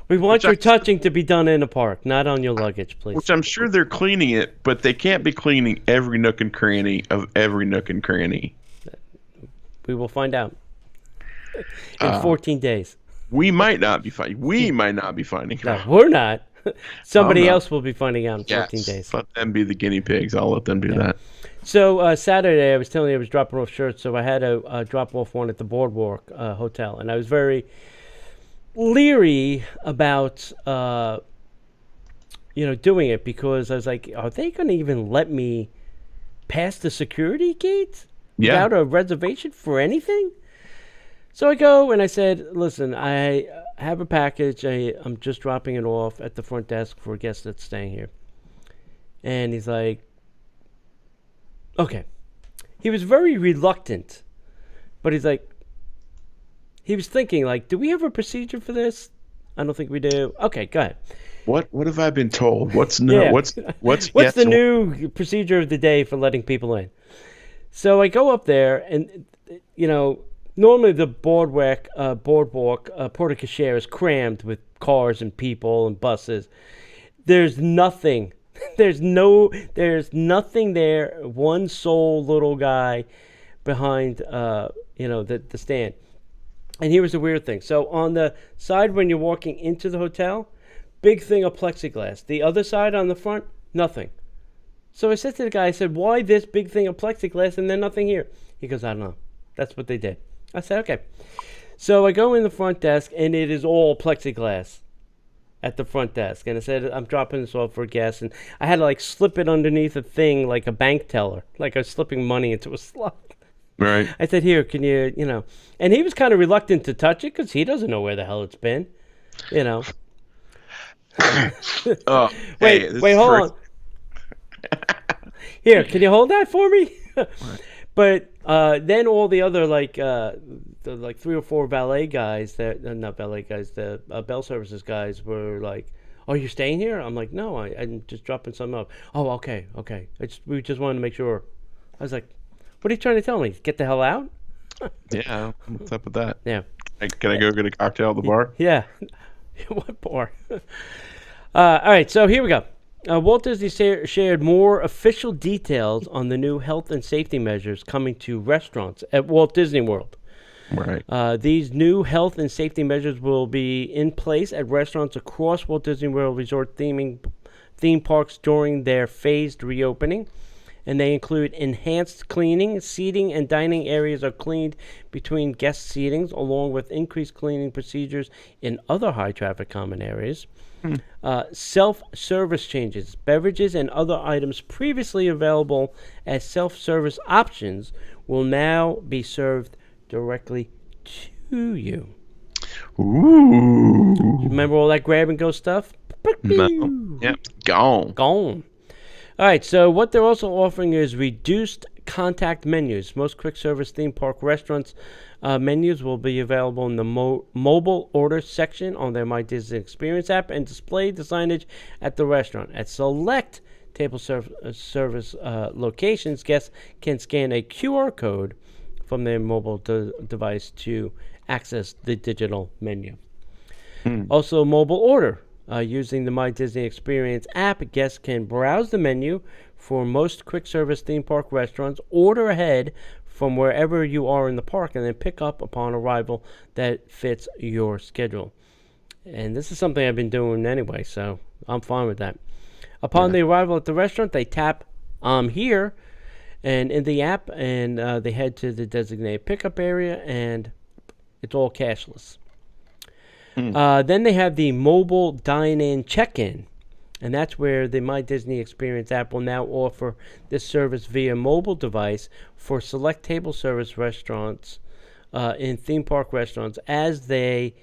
We want your touching to be done in a park, not on your luggage, please. Which I'm sure they're cleaning it, but they can't be cleaning every nook and cranny of every nook and cranny. We will find out in 14 days. We might not be finding. No, we're not. Somebody else will be finding out in 14 days. Let them be the guinea pigs. I'll let them do that. So Saturday, I was telling you I was dropping off shirts, so I had to drop off one at the Boardwalk Hotel, and I was very leery about doing it because I was like, are they going to even let me pass the security gate without a reservation for anything? So I go and I said, listen, I have a package. I'm just dropping it off at the front desk for a guest that's staying here. And he's like, okay. He was very reluctant, but he's like, he was thinking, like, do we have a procedure for this? I don't think we do. Okay, go ahead. What have I been told? What's new? Yeah. What's the new procedure of the day for letting people in? So I go up there, and normally the boardwalk porte cochere is crammed with cars and people and buses. There's nothing. There's nothing there. One sole little guy behind the stand. And here was the weird thing. So on the side when you're walking into the hotel, big thing of plexiglass. The other side on the front, nothing. So I said to the guy, I said, why this big thing of plexiglass and then nothing here? He goes, I don't know. That's what they did. I said, okay. So I go in the front desk, and it is all plexiglass at the front desk. And I said, I'm dropping this off for a guest. And I had to, slip it underneath a thing like a bank teller, like I was slipping money into a slot. Right. I said, here, can you, and he was kind of reluctant to touch it because he doesn't know where the hell it's been, Wait, hold on. Here, can you hold that for me? But then all the other, the 3 or 4 valet guys, not valet guys, the bell services guys were like, oh, you're staying here? I'm like, no, I'm just dropping something up. Oh, okay. We just wanted to make sure. I was like, what are you trying to tell me? Get the hell out? Yeah, what's up with that? Yeah. Can I go get a cocktail at the bar? Yeah. What bar? All right, so here we go. Walt Disney shared more official details on the new health and safety measures coming to restaurants at Walt Disney World. Right. These new health and safety measures will be in place at restaurants across Walt Disney World Resort theme parks during their phased reopening. And they include enhanced cleaning, seating, and dining areas are cleaned between guest seatings, along with increased cleaning procedures in other high-traffic common areas. Self-service changes. Beverages and other items previously available as self-service options will now be served directly to you. Ooh. Remember all that grab-and-go stuff? No. Yep, gone. All right, so what they're also offering is reduced contact menus. Most quick-service theme park restaurants' menus will be available in the mobile order section on their My Disney Experience app and display the signage at the restaurant. At select table service locations, guests can scan a QR code from their mobile device to access the digital menu. Also, mobile order. Using the My Disney Experience app, guests can browse the menu for most quick-service theme park restaurants, order ahead from wherever you are in the park, and then pick up upon arrival that fits your schedule. And this is something I've been doing anyway, so I'm fine with that. Upon the arrival at the restaurant, they tap "I'm here" and in the app, and they head to the designated pickup area, and it's all cashless. Then they have the mobile dine-in check-in, and that's where the My Disney Experience app will now offer this service via mobile device for select table service restaurants in theme park restaurants. As their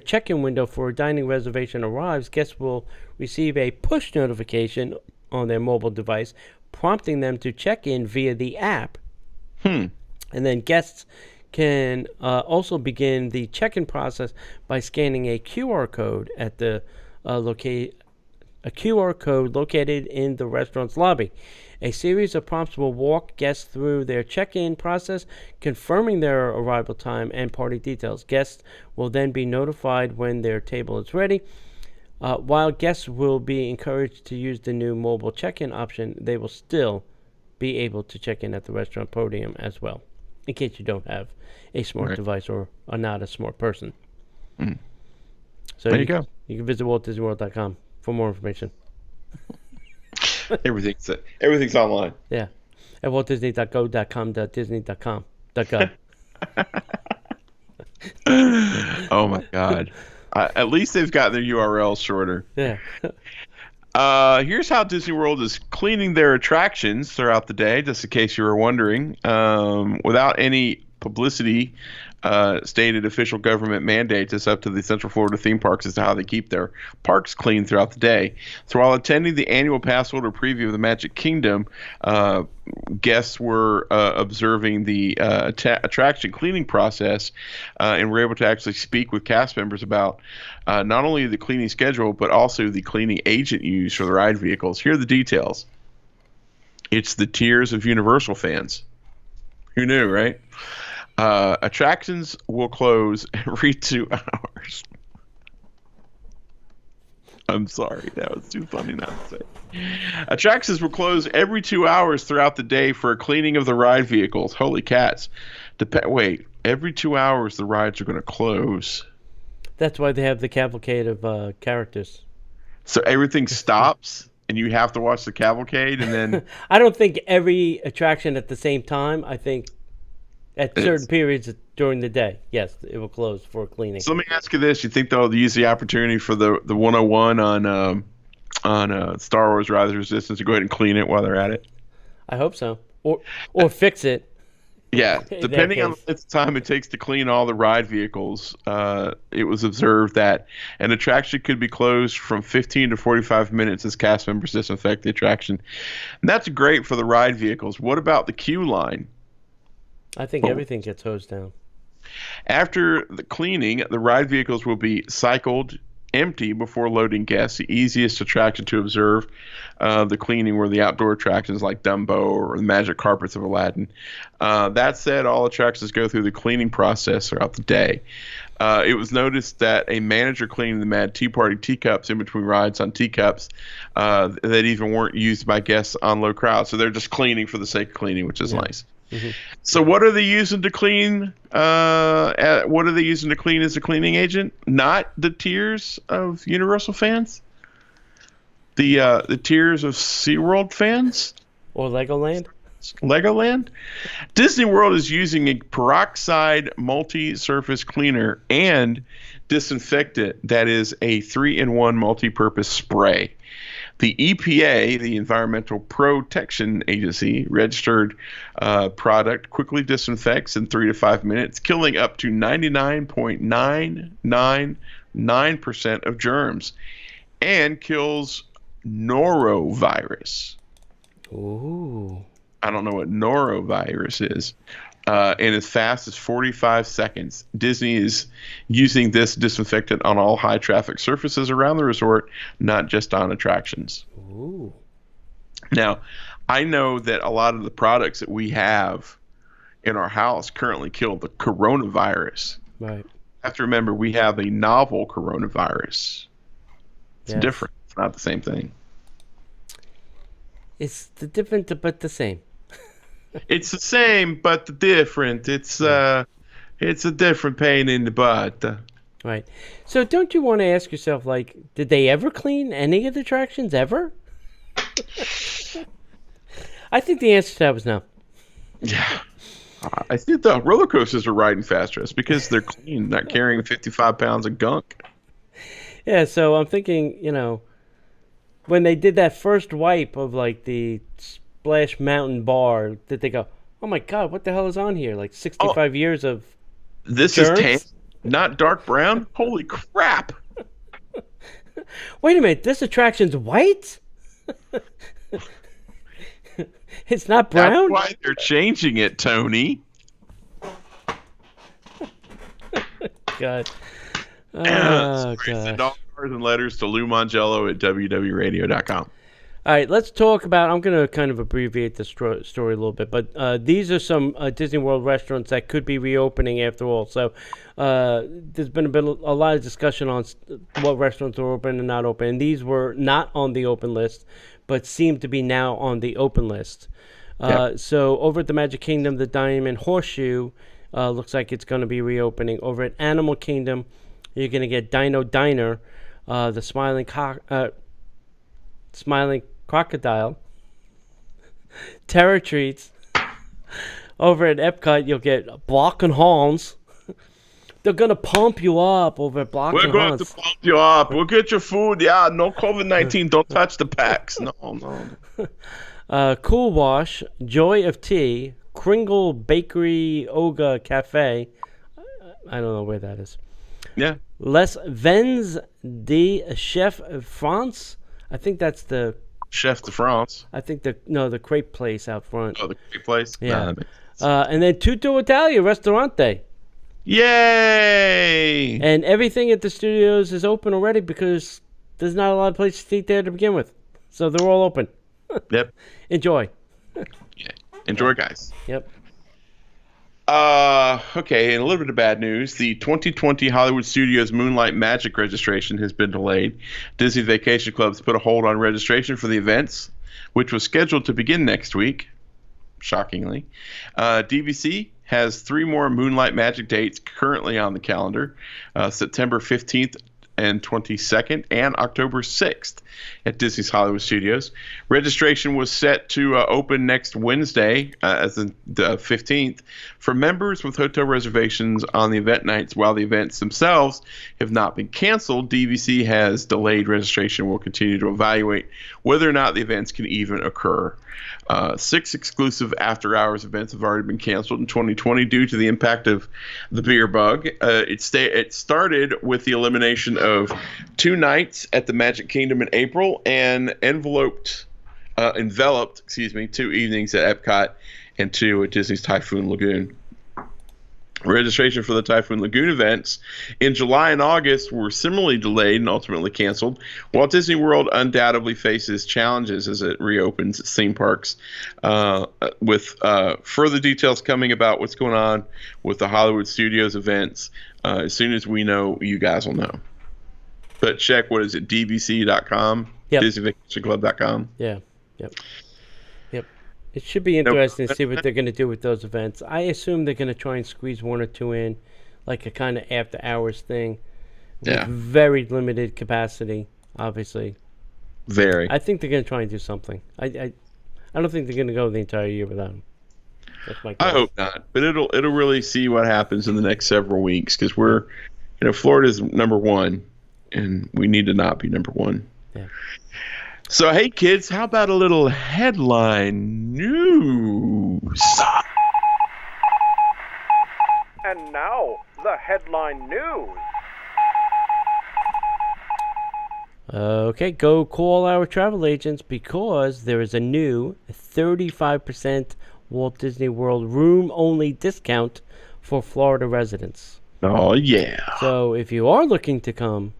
check-in window for a dining reservation arrives, guests will receive a push notification on their mobile device, prompting them to check in via the app. Hmm. And then guests can also begin the check-in process by scanning a QR code at the a QR code located in the restaurant's lobby. A series of prompts will walk guests through their check-in process, confirming their arrival time and party details. Guests will then be notified when their table is ready. While guests will be encouraged to use the new mobile check-in option, they will still be able to check in at the restaurant podium as well, in case you don't have a smart device or are not a smart person. So there you go. You can visit WaltDisneyWorld.com for more information. Everything's online. Yeah. At WaltDisney.go.com.disney.com.gov. Oh my God. At least they've got their URLs shorter. Yeah. Here's how Disney World is cleaning their attractions throughout the day, just in case you were wondering. Without any publicity, stated official government mandates, it's up to the Central Florida theme parks as to how they keep their parks clean throughout the day. So while attending the annual pass holder preview of the Magic Kingdom, guests were observing the attraction cleaning process and were able to actually speak with cast members about not only the cleaning schedule, but also the cleaning agent used for the ride vehicles. Here are the details. It's the tears of Universal fans. Who knew, right? Attractions will close every 2 hours. I'm sorry, that was too funny not to say. Attractions will close every 2 hours throughout the day for a cleaning of the ride vehicles. Holy cats. Wait, every 2 hours the rides are going to close. That's why they have the cavalcade of characters. So everything stops and you have to watch the cavalcade and then... I don't think every attraction at the same time. I think at certain periods during the day, yes, it will close for cleaning. So let me ask you this. You think they'll use the opportunity for the 101 on Star Wars Rise of the Resistance to go ahead and clean it while they're at it? I hope so. Or fix it. Yeah, depending on the time it takes to clean all the ride vehicles, it was observed that an attraction could be closed from 15 to 45 minutes as cast members disinfect the attraction. And that's great for the ride vehicles. What about the queue line? I think everything gets hosed down. After the cleaning, the ride vehicles will be cycled empty before loading guests. The easiest attraction to observe the cleaning were the outdoor attractions like Dumbo or the Magic Carpets of Aladdin. That said, all attractions go through the cleaning process throughout the day. It was noticed that a manager cleaning the Mad Tea Party teacups in between rides on teacups that even weren't used by guests on low crowds. So they're just cleaning for the sake of cleaning, which is nice. Mm-hmm. So what are they using to clean? What are they using to clean as a cleaning agent? Not the tears of Universal fans? The tears of SeaWorld fans? Or Legoland? Legoland? Disney World is using a peroxide multi-surface cleaner and disinfectant that is a 3-in-1 multi-purpose spray. The EPA, the Environmental Protection Agency, registered product quickly disinfects in 3 to 5 minutes, killing up to 99.999% of germs, and kills norovirus. Ooh. I don't know what norovirus is. In as fast as 45 seconds. Disney is using this disinfectant on all high traffic surfaces around the resort, not just on attractions. Ooh. Now, I know that a lot of the products that we have in our house currently kill the coronavirus. Right. You have to remember, we have a novel coronavirus. It's different. It's not the same thing. It's the different but the same. It's the same, but the different. It's a different pain in the butt. Right. So don't you want to ask yourself, like, did they ever clean any of the attractions ever? I think the answer to that was no. Yeah. I think the roller coasters are riding faster. It's because they're clean, not carrying 55 pounds of gunk. Yeah, so I'm thinking, when they did that first wipe of, like, the Splash Mountain bar, did they go, oh my God, what the hell is on here? Like 65 years of This germs? is tan, not dark brown? Holy crap. Wait a minute, this attraction's white? It's not brown? That's why they're changing it, Tony. God. Oh, Sorry, gosh. send all cards and letters to Lou Mongello at www.radio.com. All right, let's talk about. I'm going to kind of abbreviate the story a little bit, but these are some Disney World restaurants that could be reopening after all. So there's been a lot of discussion on what restaurants are open and not open. And these were not on the open list, but seem to be now on the open list. So over at the Magic Kingdom, the Diamond Horseshoe looks like it's going to be reopening. Over at Animal Kingdom, you're going to get Dino Diner, the Smiling Crocodile, Terror Treats. Over at Epcot, you'll get Block and Hans. They're going to pump you up over at Block and Hans. We're going to pump you up. We'll get your food. Yeah, no COVID-19. Don't touch the packs. No. Cool Wash, Joy of Tea, Kringle Bakery Oga Cafe. I don't know where that is. Yeah. Les Vins de Chef France. I think that's the Chef de France. I think the crepe place out front. Oh, the crepe place? Yeah. And then Tutto Italia Ristorante. Yay! And everything at the studios is open already because there's not a lot of places to eat there to begin with. So they're all open. Yep. Enjoy. Yeah. Enjoy, guys. Yep. Okay, and a little bit of bad news. The 2020 Hollywood Studios Moonlight Magic registration has been delayed. Disney Vacation Club's put a hold on registration for the events, which was scheduled to begin next week, shockingly. DVC has 3 more Moonlight Magic dates currently on the calendar, September 15th and 22nd and October 6th at Disney's Hollywood Studios. Registration was set to open next Wednesday, as the 15th, for members with hotel reservations on the event nights. While the events themselves have not been canceled, DVC has delayed registration and will continue to evaluate whether or not the events can even occur. 6 exclusive after-hours events have already been canceled in 2020 due to the impact of the beer bug. It started with the elimination of 2 nights at the Magic Kingdom in April and enveloped 2 evenings at Epcot and 2 at Disney's Typhoon Lagoon. Registration for the Typhoon Lagoon events in July and August were similarly delayed and ultimately canceled. Walt Disney World undoubtedly faces challenges as it reopens its theme parks, with further details coming about what's going on with the Hollywood Studios events. As soon as we know, you guys will know. But check, what is it, dvc.com? Yep. DisneyVacationClub.com? Yeah. Yep. It should be interesting to see what they're going to do with those events. I assume they're going to try and squeeze 1 or 2 in, like a kind of after-hours thing. Yeah. With very limited capacity, obviously. Very. I think they're going to try and do something. I don't think they're going to go the entire year without them. That's my guess. I hope not, but it'll really see what happens in the next several weeks, because Florida's number 1, and we need to not be number 1. Yeah. So, hey, kids, how about a little headline news? And now, the headline news. Okay, go call our travel agents because there is a new 35% Walt Disney World room-only discount for Florida residents. Oh, yeah. So if you are looking to come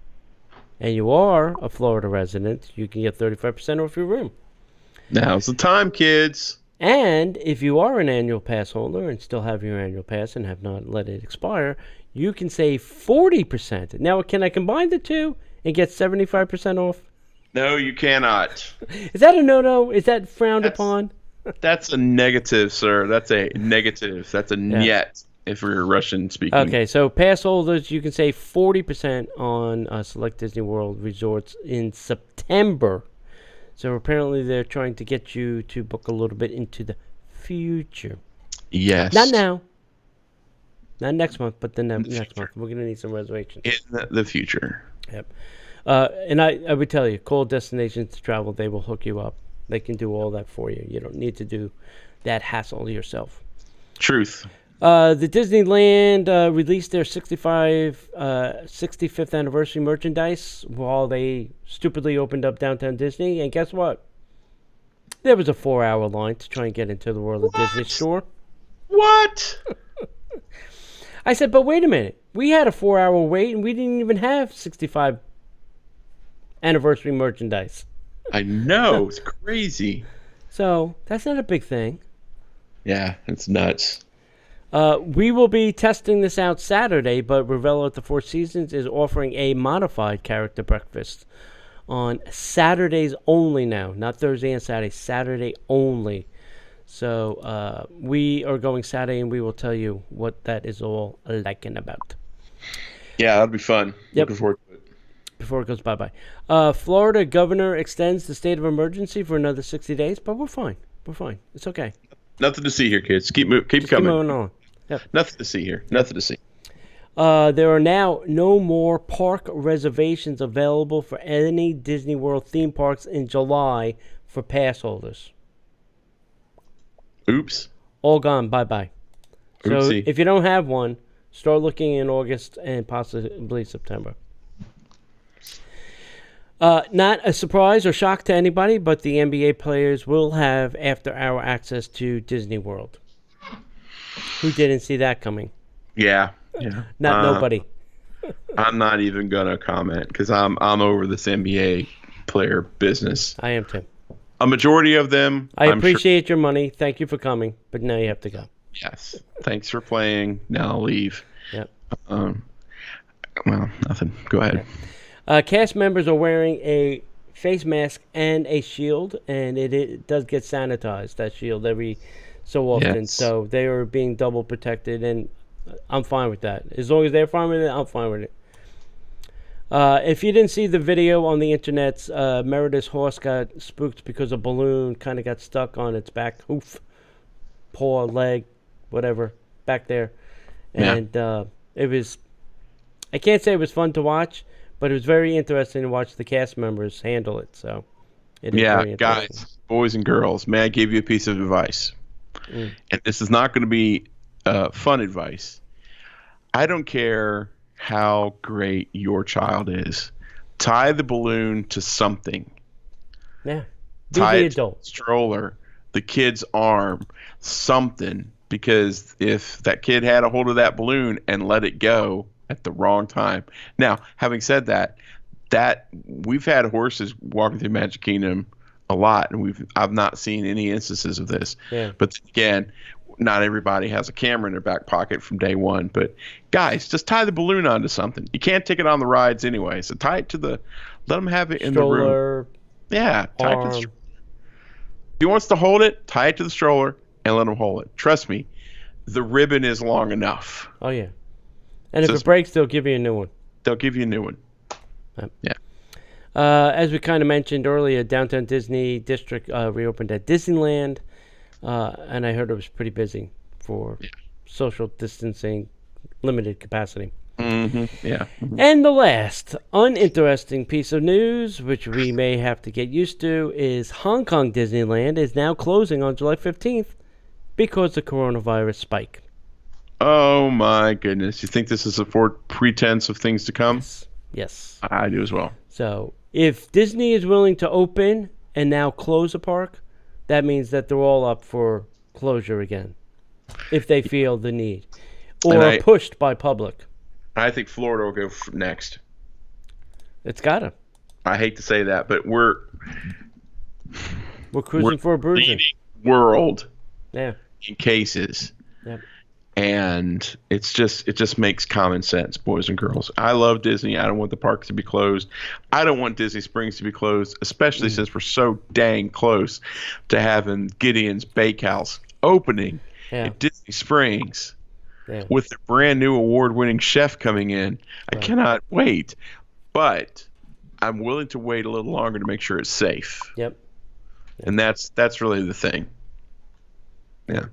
and you are a Florida resident, you can get 35% off your room. Now's the time, kids. And if you are an annual pass holder and still have your annual pass and have not let it expire, you can save 40%. Now, can I combine the two and get 75% off? No, you cannot. Is that a no-no? Is that frowned upon? That's a negative, sir. That's a negative. That's a niet if you're Russian speaking. Okay, so pass holders, you can save 40% on select Disney World resorts in September. So apparently they're trying to get you to book a little bit into the future. Yes. Not now. Not next month, but next month. We're going to need some reservations. In the future. Yep. And I would tell you, call Destinations to Travel. They will hook you up. They can do all that for you. You don't need to do that hassle yourself. Truth. The Disneyland released their 65th anniversary merchandise while they stupidly opened up Downtown Disney. And guess what? There was a 4-hour line to try and get into the World of Disney store. What? I said, but wait a minute. We had a 4-hour wait, and we didn't even have 65 anniversary merchandise. I know. It's crazy. So that's not a big thing. Yeah, it's nuts. We will be testing this out Saturday, but Ravello at the Four Seasons is offering a modified character breakfast on Saturdays only now. Not Thursday and Saturday. Saturday only. So we are going Saturday, and we will tell you what that is all like and about. Yeah, that'll be fun. Yep. Looking forward to it. Before it goes bye-bye. Florida governor extends the state of emergency for another 60 days, but we're fine. We're fine. It's okay. Nothing to see here, kids. Keep coming. Keep moving on. Yep. Nothing to see here. Nothing to see. There are now no more park reservations available for any Disney World theme parks in July for pass holders. Oops. All gone. Bye-bye. So Oopsie. if you don't have one, start looking in August and possibly September. Not a surprise or shock to anybody, but the NBA players will have after-hour access to Disney World. Who didn't see that coming? Yeah. Not nobody. I'm not even gonna comment because I'm over this NBA player business. I am too. A majority of them. I I'm appreciate your money. Thank you for coming, but now you have to go. Yes. Thanks for playing. Now I'll leave. Yep. Well, nothing. Go ahead. Cast members are wearing a face mask and a shield, and it does get sanitized, that shield, every so often. Yes. So they are being double protected, and I'm fine with that. As long as they're fine with it, I'm fine with it. If you didn't see the video on the internet, Merida's horse got spooked because a balloon kind of got stuck on its back hoof, paw, leg, whatever, back there. And it was, I can't say it was fun to watch, but it was very interesting to watch the cast members handle it. So, it is very interesting. Guys, boys and girls, may I give you a piece of advice? And this is not going to be fun advice. I don't care how great your child is. Tie the balloon to something. Yeah. Be Tie the it adult. to the stroller, the kid's arm, something. Because if that kid had a hold of that balloon and let it go at the wrong time. Now, having said that we've had horses walking through Magic Kingdom a lot, and I've not seen any instances of this. Yeah. But again, not everybody has a camera in their back pocket from day one. But guys, just tie the balloon onto something. You can't take it on the rides anyway, so tie it to let them have it in the room. Stroller. Yeah, tie it to the stroller. If he wants to hold it, tie it to the stroller and let him hold it. Trust me, the ribbon is long enough. Oh, yeah. And if it breaks, they'll give you a new one. They'll give you a new one. Yep. Yeah. As we kind of mentioned earlier, Downtown Disney District reopened at Disneyland, and I heard it was pretty busy for social distancing, limited capacity. Mm-hmm. Yeah. Mm-hmm. And the last uninteresting piece of news, which we may have to get used to, is Hong Kong Disneyland is now closing on July 15th because of coronavirus spike. Oh, my goodness. You think this is a pretense of things to come? Yes. I do as well. So if Disney is willing to open and now close a park, that means that they're all up for closure again, if they feel the need, or pushed by public. I think Florida will go next. It's got to. I hate to say that, but we're cruising for a bruising. Leading world in cases. Yep. And it just makes common sense, boys and girls. I love Disney. I don't want the parks to be closed. I don't want Disney Springs to be closed, especially since we're so dang close to having Gideon's Bakehouse opening at Disney Springs with their brand new award-winning chef coming in. I cannot wait. But I'm willing to wait a little longer to make sure it's safe. Yep. And that's really the thing. Yeah.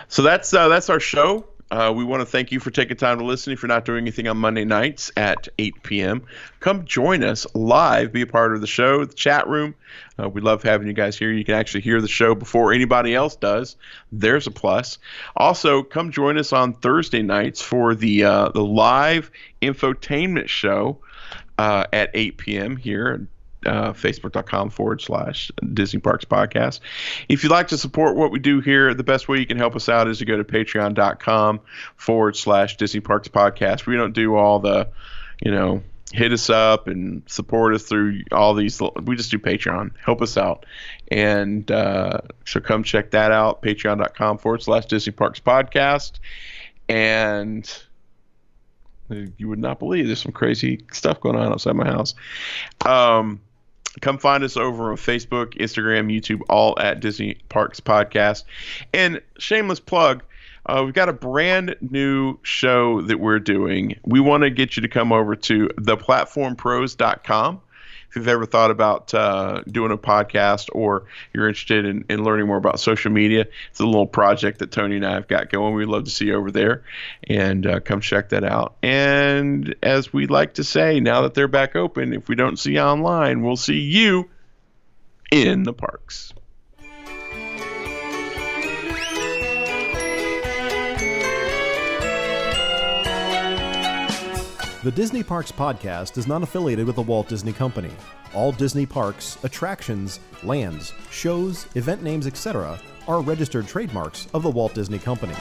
So that's our show. We want to thank you for taking time to listen. If you're not doing anything on Monday nights at 8 p.m., come join us live. Be a part of the show, the chat room. We love having you guys here. You can actually hear the show before anybody else does. There's a plus. Also, come join us on Thursday nights for the live infotainment show at 8 p.m. here Facebook.com/Disney Parks Podcast. If you'd like to support what we do here, the best way you can help us out is to go to Patreon.com/Disney Parks Podcast. We don't do all the, hit us up and support us through all these. We just do Patreon. Help us out. And so come check that out, patreon.com/Disney Parks Podcast. And you would not believe there's some crazy stuff going on outside my house. Come find us over on Facebook, Instagram, YouTube, all at Disney Parks Podcast. And shameless plug, we've got a brand new show that we're doing. We want to get you to come over to theplatformpros.com. If you've ever thought about doing a podcast, or you're interested in learning more about social media, it's a little project that Tony and I have got going. We'd love to see you over there, and come check that out. And as we like to say, now that they're back open, if we don't see you online, we'll see you in the parks. The Disney Parks Podcast is not affiliated with the Walt Disney Company. All Disney parks, attractions, lands, shows, event names, etc. are registered trademarks of the Walt Disney Company.